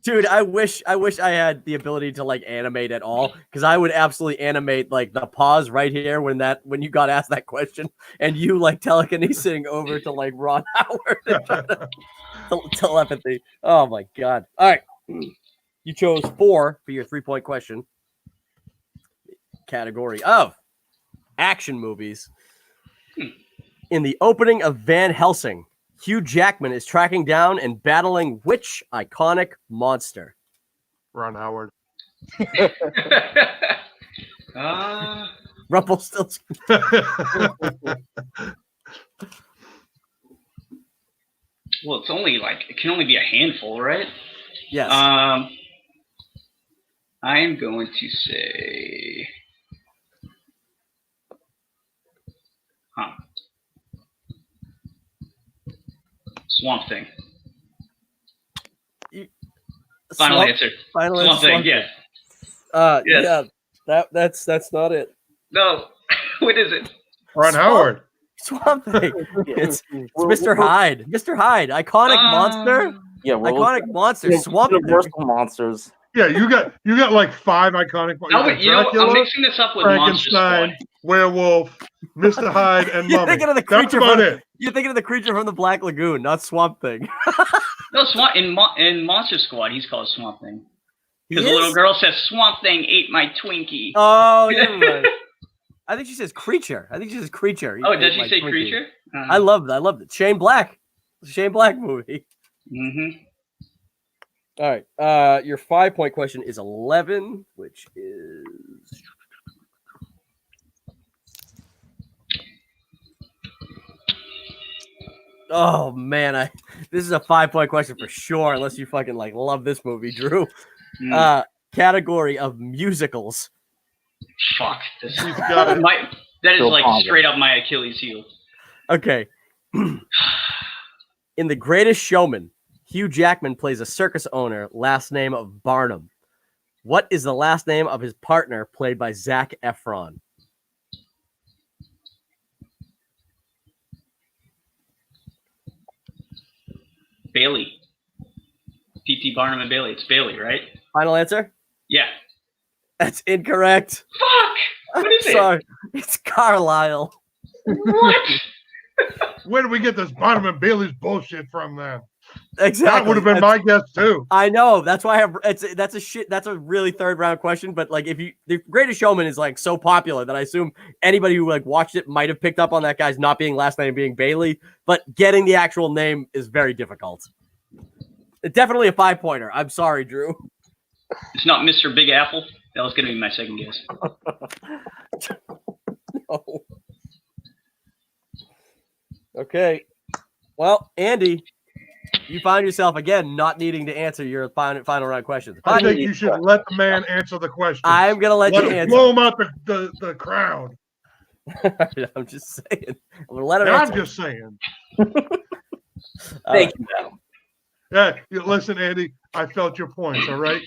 A: Dude, I wish I had the ability to like animate at all, because I would absolutely animate like the pause right here when you got asked that question and you like telekinesing over to like Ron Howard and try to telepathy. Oh my God. All right. You chose 4 for your 3-point question. Category of action movies. In the opening of Van Helsing, Hugh Jackman is tracking down and battling which iconic monster?
B: Ron Howard.
A: Rumpelstiltskin.
C: Well, it's only like it can only be a handful, right?
A: Yes.
C: I am going to say, Swamp Thing. Final answer.
A: Final
C: Swamp
A: answer.
C: Thing. Yeah. Yes.
A: Yeah. That's not it.
C: No. What is it?
B: Ron Howard.
A: Swamp Thing. It's Mr. Hyde. Mr. Hyde. Iconic monster.
E: Yeah, we're
A: Iconic monster. Swamp Thing.
E: Universal monsters.
B: Yeah, you got like 5 iconic.
C: I'm mixing this up with Monster
B: Frankenstein,
C: Squad.
B: Werewolf, Mr. Hyde, and
A: You're
B: Mummy.
A: thinking of the
B: That's
A: creature
B: about
A: from,
B: it.
A: You're thinking of the creature from the Black Lagoon, not Swamp Thing.
C: No, in Monster Squad, he's called Swamp Thing. Because
A: He
C: the little
A: is?
C: girl says, "Swamp Thing ate my Twinkie."
A: Oh, never mind. I think she says creature. Creature.
C: Oh, does she
A: Like
C: say
A: Twinkie.
C: creature?
A: I loved it. Shane Black. Shane Black movie.
C: Mm-hmm.
A: All right. Your 5-point question is 11, which is oh man, this is a 5-point question for sure, unless you fucking like love this movie, Drew. Category of musicals.
C: Fuck. This
B: He's got it.
C: that is
E: Bill
C: like
E: Cosby.
C: straight up my Achilles heel.
A: Okay. In The Greatest Showman, Hugh Jackman plays a circus owner, last name of Barnum. What is the last name of his partner, played by Zac Efron?
C: Bailey. P.T. Barnum and Bailey. It's Bailey, right?
A: Final answer?
C: Yeah.
A: That's incorrect.
C: Fuck! What is it?
A: Sorry. It's Carlisle.
C: What?
B: Where do we get this Barnum and Bailey's bullshit from then?
A: Exactly.
B: That would have been my guess too.
A: I know. That's why I have that's a really 3rd round question. But like, if the Greatest Showman is like so popular that I assume anybody who like watched it might have picked up on that guy's not being last name being Bailey, but getting the actual name is very difficult. It's definitely a 5-pointer. I'm sorry, Drew.
C: It's not Mr. Big Apple. That was going to be my second guess.
A: No. Okay. Well, Andy, you found yourself again not needing to answer your final round questions.
B: I think you should let the man answer the question.
A: I'm gonna let you
B: him
A: answer.
B: blow him out the crowd.
A: I'm just saying. I'm gonna let him
B: I'm
A: answer.
B: just saying.
E: Thank you, Adam.
B: Yeah, listen, Andy. I felt your points. All right.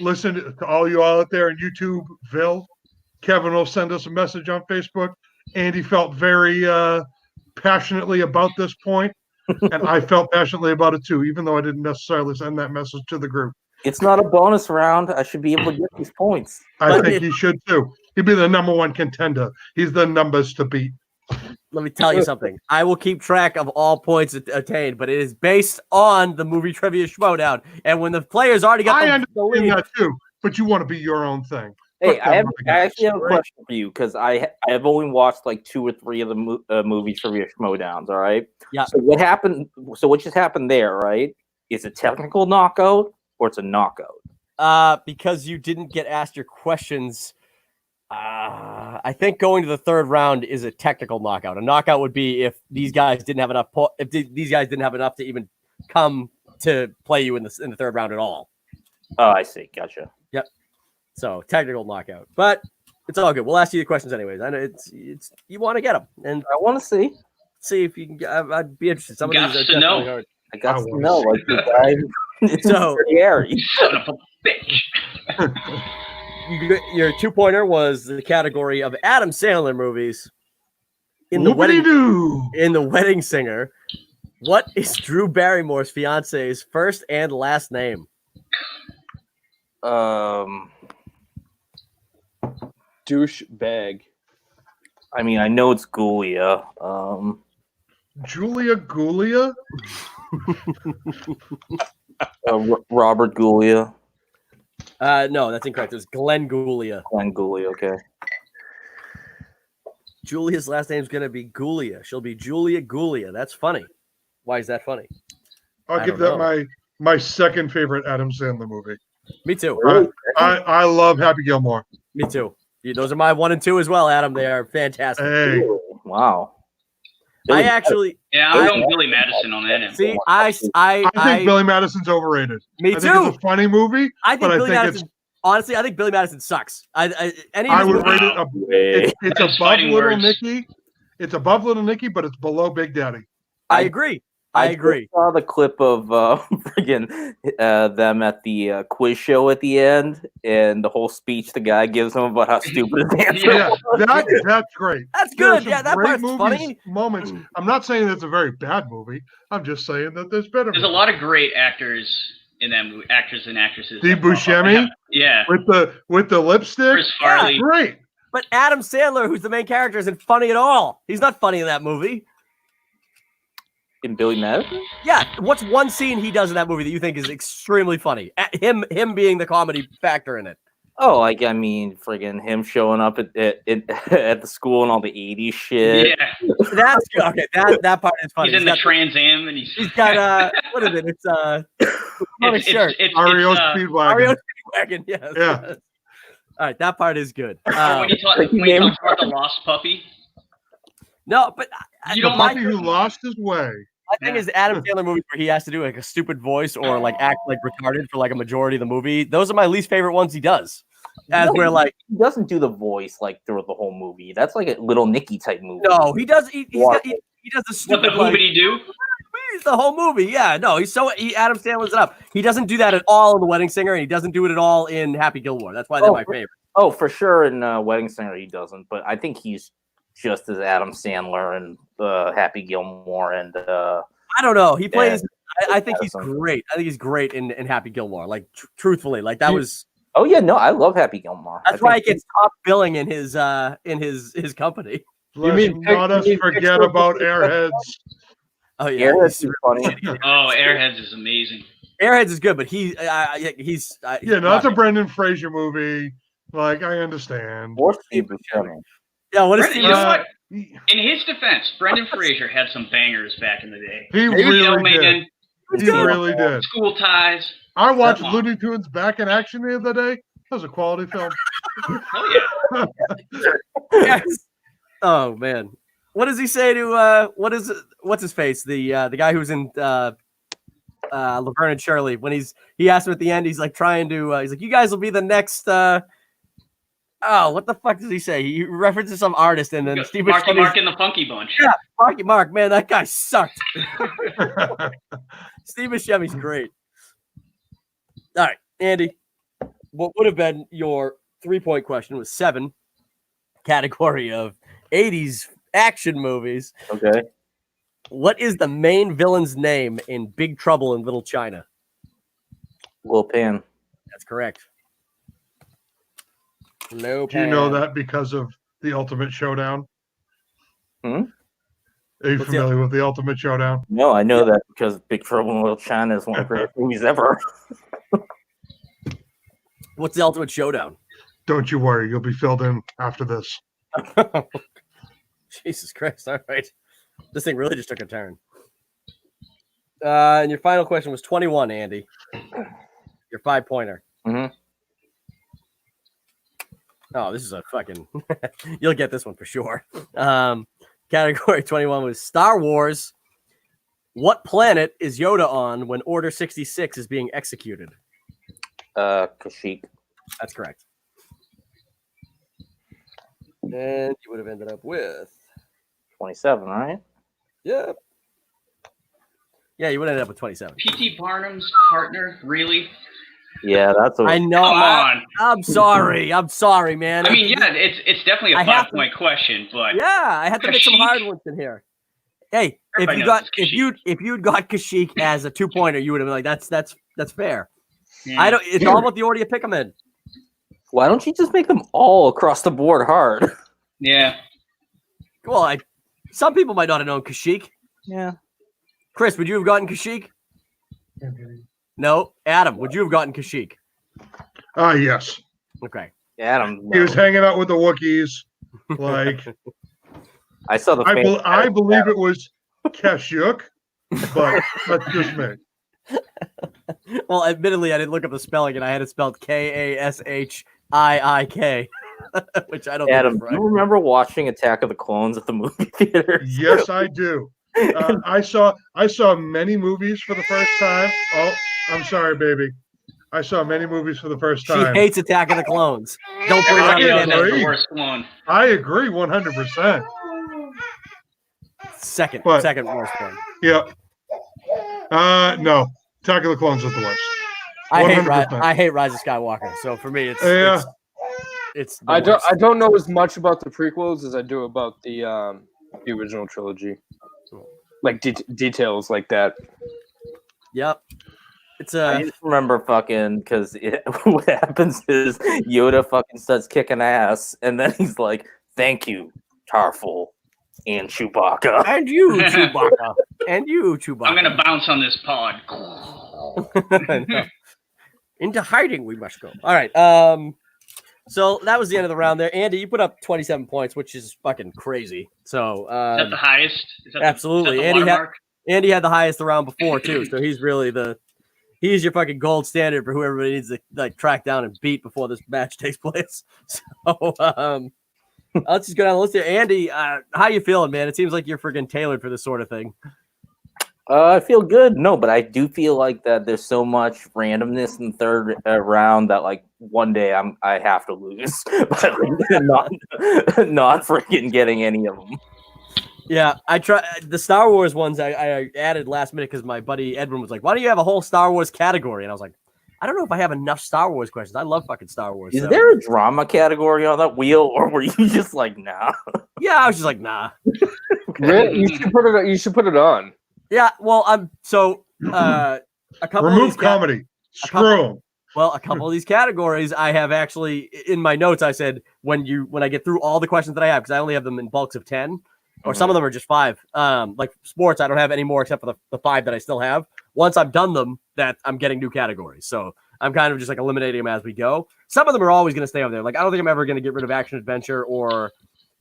B: Listen to all you out there in YouTubeville. Kevin will send us a message on Facebook. Andy felt very passionately about this point, and I felt passionately about it too, even though I didn't necessarily send that message to the group.
E: It's not a bonus round. I should be able to get these points.
B: I think he should too. He'd be the #1 contender. He's the numbers to beat.
A: Let me tell you something. I will keep track of all points attained, but it is based on the movie trivia showdown. And when the players already got
B: I
A: the
B: understand
A: lead,
B: that too, but you want to be your own thing.
E: Hey,
B: Put
E: I
B: them
E: actually have a
B: right?
E: question for you because I have only watched like 2 or 3 of the movie trivia schmodowns. All right.
A: Yeah.
E: So what happened? So what just happened there, right? Is it technical knockout or it's a knockout?
A: Because you didn't get asked your questions. I think going to the third round is a technical knockout. A knockout would be if these guys didn't have enough. These guys didn't have enough to even come to play you in the third round at all.
E: Oh, I see. Gotcha.
A: Yep. So technical knockout, but it's all good. We'll ask you the questions anyways. I know it's you want to get them, and
E: I want to
A: see if you can. I'd be interested. Some of
C: Got
A: these are
C: to know.
A: definitely hard.
E: I got to know, like the guy.
A: So
E: Gary.
C: Son of a bitch.
A: Your 2-pointer was the category of Adam Sandler movies. In the Wedding Singer, what is Drew Barrymore's fiance's first and last name?
D: Douchebag.
E: I mean, I know it's Gulia.
B: Julia Gulia?
E: Robert Gulia.
A: No, that's incorrect. It's Glenn Gulia.
E: Glenn Gulia, okay.
A: Julia's last name's going to be Gulia. She'll be Julia Gulia. That's funny. Why is that funny?
B: I'll give that my second favorite Adam Sandler movie.
A: Me too.
E: Really?
B: I love Happy Gilmore.
A: Me too. Those are my 1 and 2 as well, Adam. They are fantastic.
B: Hey.
E: Wow.
A: I actually...
C: Yeah, I'm going Billy Madison on that end.
A: See,
B: I think Billy Madison's overrated.
A: Me
B: I
A: too.
B: think it's a funny movie.
A: I think Billy Madison... Honestly, I think Billy Madison sucks. I
B: would rate it. It's above Little
C: words.
B: Nicky. It's above Little Nicky, but it's below Big Daddy.
A: I agree. I agree.
E: Saw the clip of friggin' them at the quiz show at the end, and the whole speech the guy gives him about how stupid his answer.
B: Yeah, that's great.
A: That's good. Yeah, that part's funny.
B: Moments. I'm not saying it's a very bad movie. I'm just saying that there's better.
C: There's a lot of great actors in that movie, actors and actresses.
B: Steve Buscemi,
C: yeah,
B: with the lipstick.
C: Chris Farley,
B: great.
A: But Adam Sandler, who's the main character, isn't funny at all. He's not funny in that movie.
E: In Billy Madison?
A: Yeah. What's one scene he does in that movie that you think is extremely funny? Him being the comedy factor in it.
E: Oh, like, I mean, friggin' him showing up at the school and all the 80s shit.
C: Yeah,
A: that's good. Okay, that part is funny.
C: He's in the Trans Am and he's
A: got what is it? It's on his shirt.
B: REO Speedwagon.
A: Speedwagon. Yes.
B: Yeah.
A: All right, that part is good.
C: when he talks about the lost puppy.
A: No, but
C: You
B: The
C: don't
B: puppy who lost his way.
A: I think is Adam Sandler movies where he has to do like a stupid voice or like act like retarded for like a majority of the movie. Those are my least favorite ones he does. As where like
E: he doesn't do the voice like throughout the whole movie. That's like a Little Nicky type movie.
A: No, he does. He does the stupid.
C: What the movie do?
A: The whole movie, yeah. No, Adam Sandler's it up. He doesn't do that at all in The Wedding Singer, and he doesn't do it at all in Happy Gilmore. That's why they're my favorite.
E: Oh, for sure in Wedding Singer he doesn't, but I think he's just as Adam Sandler and Happy Gilmore and
A: I don't know. He plays. I think he's great. I think he's great in Happy Gilmore. Like truthfully, like that was.
E: Oh yeah, no, I love Happy Gilmore.
A: That's why he gets top billing in his company.
B: Let's not us forget about Airheads.
A: Oh yeah,
E: Airheads is funny.
C: Oh, Airheads is amazing.
A: Airheads is good, but he's
B: that's a Brendan Fraser movie. Like I understand.
E: Or Steve Buscemi.
A: Yeah, what is
C: You know what? In his defense, Brendan Fraser had some bangers back in the day.
B: He really did. He really did.
C: School Ties.
B: I watched Looney Tunes Back in Action the other day. That was a quality film.
C: Oh yeah.
A: Yes. Oh man, what does he say to what's his face? The guy who's in Laverne and Shirley when he asked him at the end. He's like trying to. He's like, you guys will be the next. What the fuck does he say? He references some artist and then Steve
C: Marky Mark and the Funky Bunch.
A: Yeah, Marky Mark, man, that guy sucked. Steve Buscemi's great. All right, Andy, what would have been your 3-point question was 7, category of 80s action movies.
E: Okay.
A: What is the main villain's name in Big Trouble in Little China?
E: Lil Pan.
A: That's correct.
B: Do you know that because of The Ultimate Showdown? Are you familiar with The Ultimate Showdown?
E: No, I know that because Big Trouble in Little China is one of the greatest movies ever.
A: What's The Ultimate Showdown?
B: Don't you worry. You'll be filled in after this.
A: Jesus Christ. All right. This thing really just took a turn. And your final question was 21, Andy. Your 5-pointer.
E: Mhm.
A: Oh, this is a fucking. You'll get this one for sure. Category 21 was Star Wars. What planet is Yoda on when Order 66 is being executed?
E: Kashyyyk.
A: That's correct. And you would have ended up with
E: 27, right?
A: Yep. Yeah, you would end up with 27.
C: P.T. Barnum's partner, really?
E: Yeah, that's.
A: I know.
C: Come on.
A: I'm sorry. I'm sorry, man.
C: I mean, yeah, it's definitely a 5-point question, but
A: yeah, I had to get some hard ones in here. Hey, if you'd got Kashyyyk as a 2-pointer, you would have been like, that's fair.
C: Yeah.
A: It's all about the order you pick them in.
E: Why don't you just make them all across the board hard?
C: Yeah.
A: Well, some people might not have known Kashyyyk.
E: Yeah.
A: Chris, would you have gotten Kashyyyk? No. Adam, would you have gotten Kashyyyk?
B: Yes.
A: Okay.
E: Adam.
B: He was hanging out with the Wookiees. Like,
E: I saw the.
B: I believe it was Kashyyyk, but that's just me.
A: Well, admittedly, I didn't look up the spelling, and I had it spelled Kashiik, which I don't.
E: Adam,
A: think is right.
E: do you remember watching Attack of the Clones at the movie theater?
B: Yes, I do. I saw many movies for the first time. Oh, I'm sorry, baby. I saw many movies for the first time.
A: She hates Attack of the Clones. Don't bring
C: Everybody
A: it
C: knows
A: up
C: that's
A: again.
C: the worst one.
B: I agree 100%.
A: Second worst one.
B: Yeah. No. Attack of the Clones is the worst.
A: I hate Rise of Skywalker. So for me, it's
D: I don't know as much about the prequels as I do about the original trilogy. Like details like that.
A: Yep.
E: I just remember fucking because what happens is Yoda fucking starts kicking ass, and then he's like, "Thank you, Tarful and Chewbacca."
A: And you, Chewbacca. And you, Chewbacca.
C: I'm gonna bounce on this pod.
A: No. Into hiding we must go. All right. So that was the end of the round there. Andy, you put up 27 points, which is fucking crazy. So
C: Is that the highest?
A: absolutely. Andy had the highest the round before too. So he's really he's your fucking gold standard for who everybody needs to like track down and beat before this match takes place. So let's just go down the list here. Andy, how you feeling, man? It seems like you're freaking tailored for this sort of thing.
E: I feel good. No, but I do feel like that there's so much randomness in the third round that like one day I have to lose, but not freaking getting any of them.
A: Yeah, I try the Star Wars ones. I added last minute because my buddy Edwin was like, "Why don't you have a whole Star Wars category?" And I was like, "I don't know if I have enough Star Wars questions. I love fucking Star Wars."
E: Is there a drama category on that wheel, or were you just like, nah?
A: Yeah, I was just like, nah.
D: Really? You should put it on.
A: Yeah, well, I'm so a couple
B: Remove
A: of these
B: comedy. Screw them.
A: Well, a couple of these categories I have actually in my notes. I said when I get through all the questions that I have, because I only have them in bulks of 10, or some of them are just 5. Like sports, I don't have any more except for the 5 that I still have. Once I've done them, that I'm getting new categories. So I'm kind of just like eliminating them as we go. Some of them are always going to stay over there. Like I don't think I'm ever going to get rid of action adventure or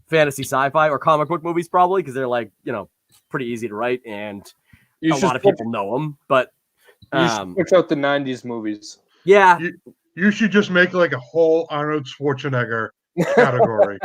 A: fantasy sci-fi or comic book movies probably because they're like pretty easy to write and a lot of people know them. But
D: you should switch out the 90s movies.
A: Yeah.
B: You should just make like a whole Arnold Schwarzenegger category.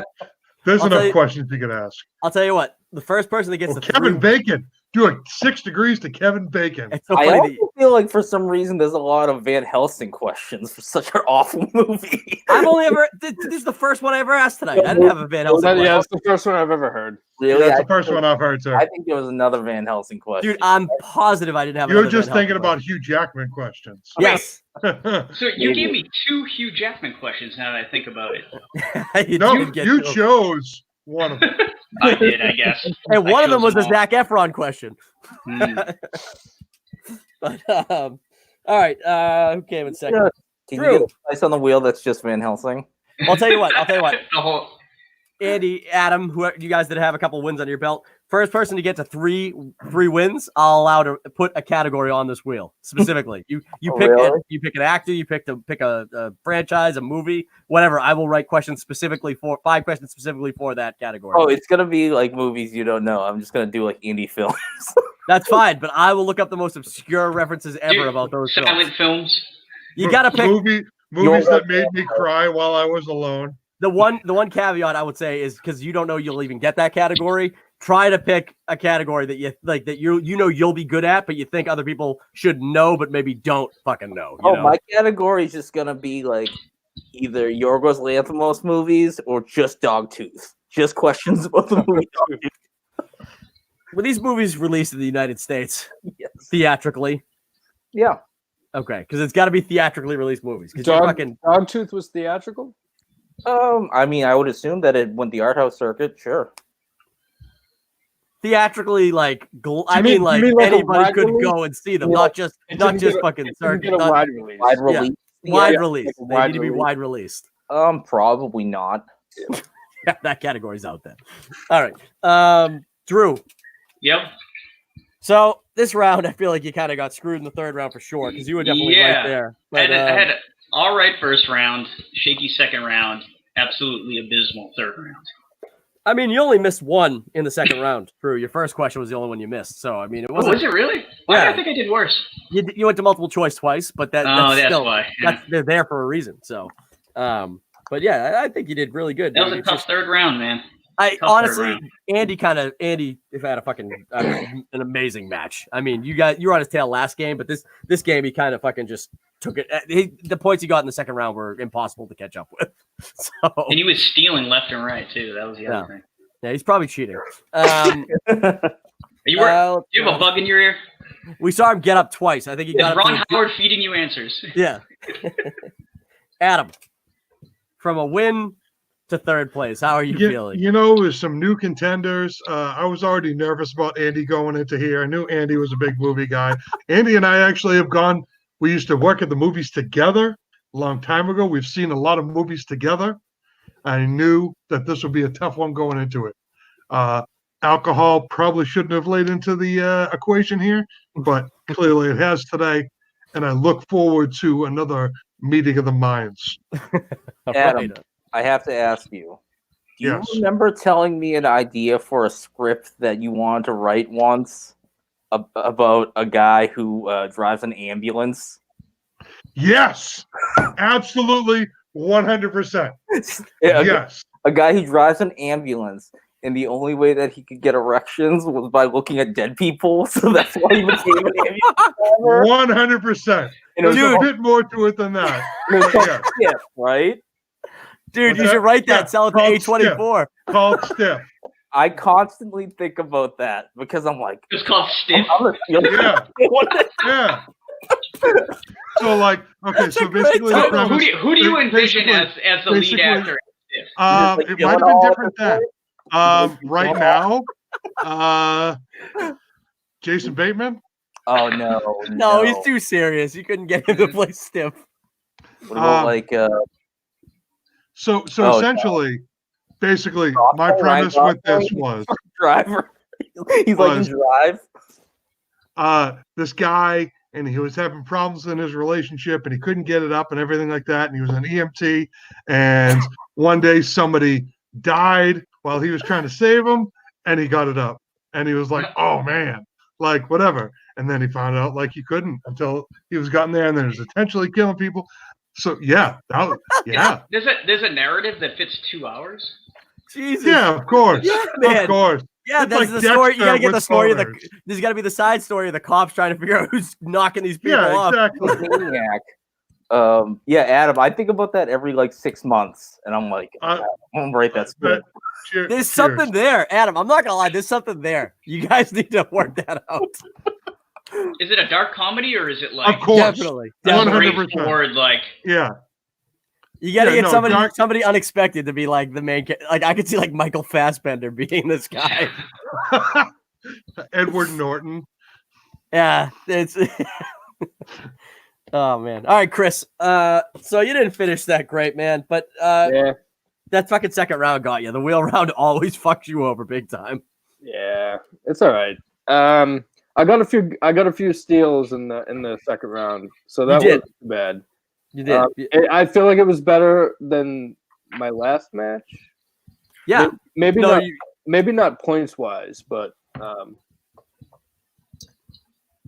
B: There's enough questions you could ask.
A: I'll tell you what. The first person that gets the
B: Kevin Bacon. Do a 6 degrees to Kevin Bacon.
A: So
E: I also feel like for some reason there's a lot of Van Helsing questions for such an awful movie.
A: I've only ever this is the first one I ever asked tonight. I didn't have a Van Helsing.
D: Yeah, that's the first one I've ever heard.
E: Really?
B: That's the first one I've heard, sir.
E: I think there was another Van Helsing question.
A: Dude, I'm positive I didn't have.
B: You're just thinking about Hugh Jackman questions.
A: Yes.
C: So you gave me 2 Hugh Jackman questions now that I think about it.
B: you chose one of them.
C: I did, I guess.
A: And one of them was a Zac Efron question. But all right, who came in second?
E: Can you get a place on the wheel that's just Van Helsing?
A: I'll tell you what.
C: The whole...
A: Andy, Adam, who you guys that have a couple wins under your belt, first person to get to three wins, I'll allow to put a category on this wheel specifically. You pick
E: really?
A: you pick an actor, you pick a franchise, a movie, whatever. I will write questions specifically for 5 questions specifically for that category.
E: Oh, it's gonna be like movies you don't know. I'm just gonna do like indie films.
A: That's fine, but I will look up the most obscure references ever about those
C: silent films.
A: You gotta pick
B: movies that made me cry while I was alone.
A: The one caveat I would say is because you don't know you'll even get that category. Try to pick a category that you like that you know you'll be good at, but you think other people should know, but maybe don't fucking know. You know?
E: My category is just gonna be like either Yorgos Lanthimos movies or just Dogtooth. Just questions about the movie Dogtooth.
A: Were these movies released in the United States?
E: Yes.
A: Theatrically?
E: Yeah.
A: Okay, because it's got to be theatrically released movies.
D: Dogtooth was theatrical?
E: I mean, I would assume that it went the art house circuit. Sure.
A: Theatrically, like anybody could go and see them, not just fucking circuit.
D: Wide release.
E: Wide release.
A: Wide release. They need to be wide released.
E: Probably not.
A: Yeah, that category's out then. All right. Drew.
C: Yep.
A: So this round, I feel like you kind of got screwed in the third round for sure because you were definitely right there. But,
C: I had all right first round, shaky second round, absolutely abysmal third round.
A: I mean, you only missed one in the second round, Drew. Your first question was the only one you missed. So, I mean, it wasn't.
C: Was it really? Why did I think I did worse?
A: You went to multiple choice twice, but that's still,
C: why. Yeah.
A: They're there for a reason. So, but yeah, I think you did really good.
C: That was a tough third round, man.
A: Honestly, Andy had a fucking an amazing match. I mean, you were on his tail last game, but this game he kind of fucking just took it. The points he got in the second round were impossible to catch up with. So,
C: and he was stealing left and right too. That was the other thing.
A: Yeah, he's probably cheating.
C: Do you have a bug in your ear?
A: We saw him get up twice. I think he got
C: Ron Howard feeding you answers.
A: Yeah. Adam, from a win to third place, how are you feeling?
B: There's some new contenders. I was already nervous about Andy going into here. I knew Andy was a big movie guy. Andy and I actually have gone. We used to work at the movies together a long time ago. We've seen a lot of movies together. I knew that this would be a tough one going into it. Alcohol probably shouldn't have laid into the equation here, but clearly it has today. And I look forward to another meeting of the minds.
E: Adam, I have to ask you. Do you remember telling me an idea for a script that you wanted to write once about a guy who drives an ambulance?
B: Yes, absolutely, 100%. Yes,
E: a guy who drives an ambulance, and the only way that he could get erections was by looking at dead people. So that's why he became an ambulance.
B: 100%. There's a bit more to it than that.
E: Yeah, right?
A: Dude, you should write that. Sell it to A24.
B: Called Stiff.
E: I constantly think about that because I'm like,
C: it's called Stiff.
B: Yeah. So so basically,
C: who do you envision as the lead actor?
B: It might have been different then. Right now, Jason Bateman.
E: Oh no,
A: he's too serious. You couldn't get him to play Stiff.
E: What about
B: So essentially, basically, my premise with this was
E: Driver. He's like in Drive.
B: This guy, and he was having problems in his relationship, and he couldn't get it up, and everything like that. And he was an EMT, and one day somebody died while he was trying to save him, and he got it up, and he was like, "Oh man, like whatever." And then he found out like he couldn't until he was gotten there, and then he was intentionally killing people. So yeah.
C: There's a narrative that fits 2 hours.
A: Jesus.
B: Yeah, of course.
A: Yeah, man.
B: Of course.
A: Yeah,
B: it's
A: that's
B: like
A: the story. You gotta get the story
B: stoners.
A: There's gotta be the side story of the cops trying to figure out who's knocking these people off.
B: Exactly.
E: Maniac. Adam, I think about that every 6 months, and I'm like, I'm gonna write that script.
A: There's something there, Adam. I'm not gonna lie. There's something there. You guys need to work that out.
C: Is it a dark comedy or is it like
B: of course,
A: definitely
B: 100%.
C: Yeah.
A: You gotta get somebody unexpected to be like the main. Like I could see Michael Fassbender being this guy.
B: Edward Norton.
A: Yeah, it's. Oh man! All right, Chris. So you didn't finish that great, man. But that fucking second round got you. The wheel round always fucks you over big time.
D: Yeah, it's all right. I got a few steals in the second round, so that wasn't too bad.
A: You did.
D: I feel like it was better than my last match.
A: Yeah,
D: maybe not points wise, but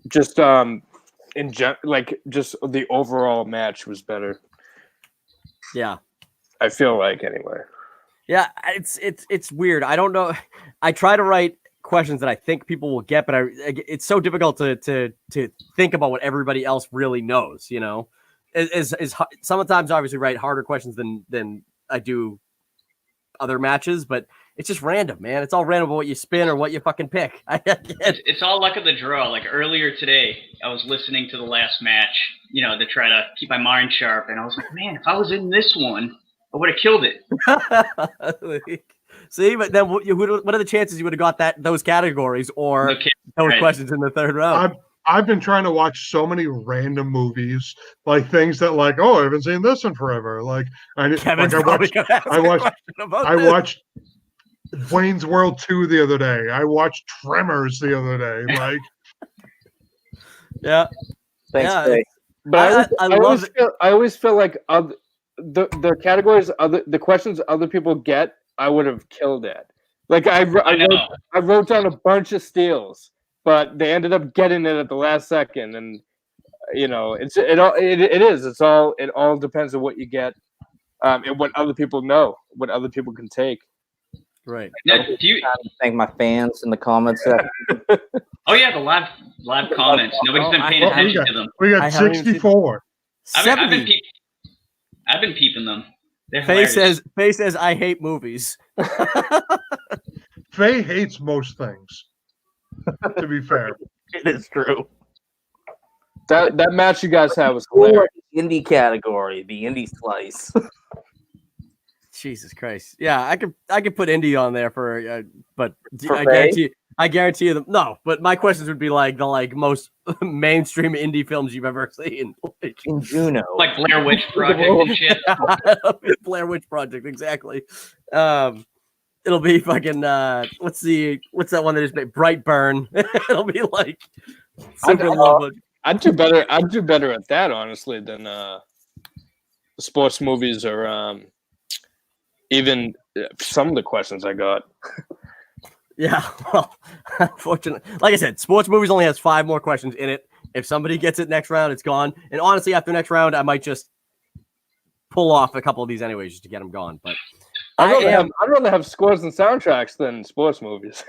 D: just just the overall match was better.
A: Yeah,
D: I feel like anyway.
A: Yeah, it's weird. I don't know. I try to write questions that I think people will get, but it's so difficult to think about what everybody else really knows. You know, is sometimes obviously write harder questions than I do other matches, but it's just random, man. It's all random what you spin or what you fucking pick.
C: It's all luck of the draw. Like earlier today, I was listening to the last match, to try to keep my mind sharp, and I was like, man, if I was in this one, I would have killed it.
A: See, but then what are the chances you would have got those categories or those questions in the third round?
B: I've been trying to watch so many random movies, like things that, like, I haven't seen this in forever. Like, I watched Wayne's World 2 the other day. I watched Tremors the other day. Like,
A: yeah,
E: thanks,
A: yeah.
E: Faye.
D: But I always feel like the categories, the questions other people get, I would have killed it. Like I wrote down a bunch of steals, but they ended up getting it at the last second, and it all depends on what you get, and what other people know, what other people can take.
A: Right.
C: Now,
E: thank my fans in the comments section.
C: Oh yeah, the live comments. Nobody's been paying attention to them.
B: We got 64.
C: I've been peeping them.
A: Faye says I hate movies.
B: Faye hates most things. To be fair,
E: it is true.
D: That match you guys had was hilarious.
E: Indie category, the indie slice.
A: Jesus Christ! Yeah, I could put indie on there but
E: for
A: I guarantee you no. But my questions would be like the most mainstream indie films you've ever seen.
E: In Juno,
C: like Blair Witch Project and shit.
A: Blair Witch Project, exactly. It'll be fucking what's that one that is made? Brightburn. It'll be like super low.
D: I'd do better at that, honestly, than sports movies or even some of the questions I got.
A: Yeah, well, unfortunately, like I said, sports movies only has 5 more questions in it. If somebody gets it next round, it's gone. And honestly, after next round, I might just pull off a couple of these anyways just to get them gone. But
D: I'd rather have scores and soundtracks than sports movies.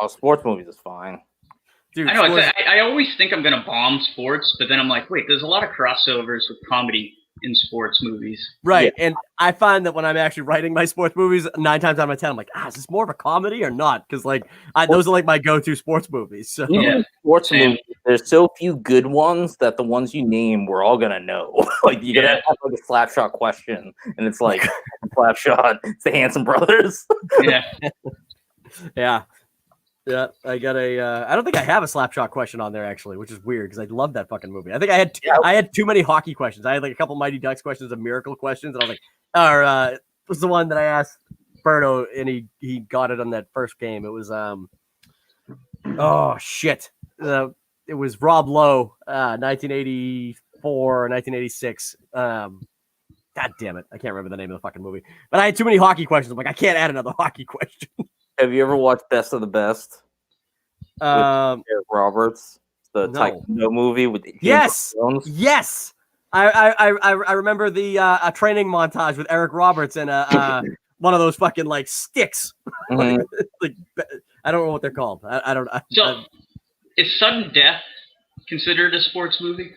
E: Sports movies is fine.
A: Dude,
C: I know. I always think I'm gonna bomb sports, but then I'm like, wait, there's a lot of crossovers with comedy in sports movies.
A: Right.
E: Yeah.
A: And I find that when I'm actually writing my sports movies, 9 times out of 10, I'm like, is this more of a comedy or not? Because those are like my go-to sports movies. So
E: sports movies, there's so few good ones that the ones you name we're all gonna know. Like you're gonna have like a slapshot question, and it's like slapshot. It's the Hanson brothers.
C: Yeah.
A: Yeah. Yeah, I got I don't think I have a slapshot question on there actually, which is weird because I love that fucking movie. I think I had too many hockey questions. I had like a couple Mighty Ducks questions, of miracle questions, and I was like, it was the one that I asked Berto, and he got it on that first game. It was oh shit, it was Rob Lowe, 1984 or 1986. God damn it, I can't remember the name of the fucking movie. But I had too many hockey questions. I'm like, I can't add another hockey question.
E: Have you ever watched Best of the Best? Eric Roberts, the Taekwondo movie with
A: yes. I remember the training montage with Eric Roberts and one of those fucking like sticks.
E: Mm-hmm.
A: Like I don't know what they're called. I don't.
C: So, is sudden death considered a sports movie?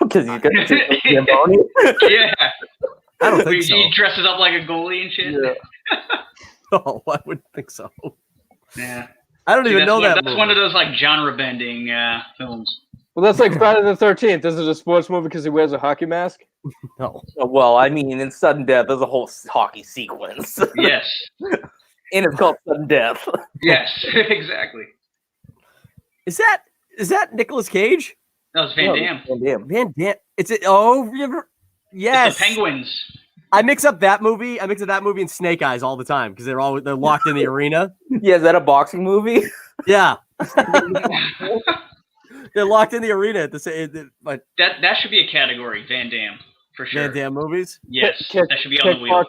E: Because he's got to
C: Yeah.
A: I don't think so.
C: He dresses up like a goalie and shit.
E: Yeah.
A: Oh, I wouldn't think so.
C: Yeah.
A: I don't even know that.
C: That's one of those like genre bending films.
D: Well, that's like Friday the 13th. Is it a sports movie because he wears a hockey mask?
A: No.
E: Well, I mean, in Sudden Death, there's a whole hockey sequence.
C: Yes.
E: And it's called Sudden Death.
C: Yes, exactly.
A: Is that Nicolas Cage?
C: That was Van Damme.
E: Van Damme.
A: Van Damme. It's it. Oh, yes.
C: It's the Penguins.
A: I mix up that movie and Snake Eyes all the time because they're locked in the arena.
E: Yeah, is that a boxing movie?
A: Yeah. They're locked in the arena at the same. But
C: that should be a category, Van Damme, for sure.
A: Van Damme movies.
C: Yes, that should be on the wheel.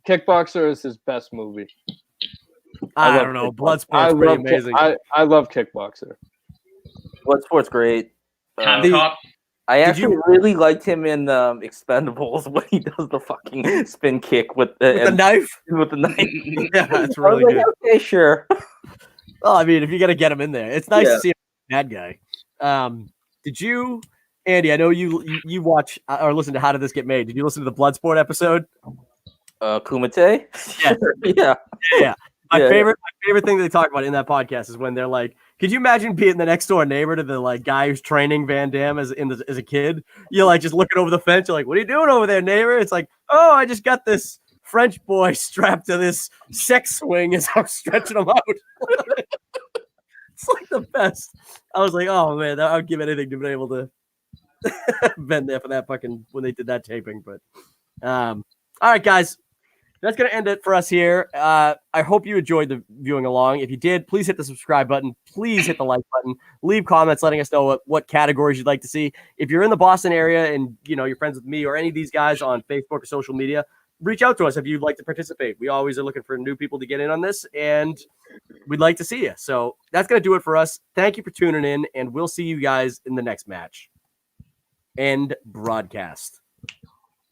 D: Kickboxer is his best movie.
A: I don't know. Bloodsport's pretty amazing.
D: I love Kickboxer.
E: Bloodsport's great.
C: Time Cop.
E: I actually really liked him in Expendables when he does the fucking spin kick with the
A: knife.
E: With the knife.
A: Yeah, that's really good.
E: Okay, sure.
A: Well, I mean, if you got to get him in there, it's nice to see a bad guy. Did you, Andy? I know you watch or listen to How Did This Get Made? Did you listen to the Bloodsport episode?
E: Kumite.
A: Yeah. Yeah. My favorite thing that they talk about in that podcast is when they're like, could you imagine being the next door neighbor to the like guy who's training Van Damme as a kid? You're like just looking over the fence. You're like, what are you doing over there, neighbor? It's like, oh, I just got this French boy strapped to this sex swing as I'm stretching him out. It's like the best. I was like, oh man, I would give anything to be able to been there for that fucking when they did that taping. But all right, guys. That's going to end it for us here. I hope you enjoyed the viewing along. If you did, please hit the subscribe button. Please hit the like button. Leave comments letting us know what categories you'd like to see. If you're in the Boston area and you're friends with me or any of these guys on Facebook or social media, reach out to us if you'd like to participate. We always are looking for new people to get in on this, and we'd like to see you. So that's going to do it for us. Thank you for tuning in, and we'll see you guys in the next match. End broadcast.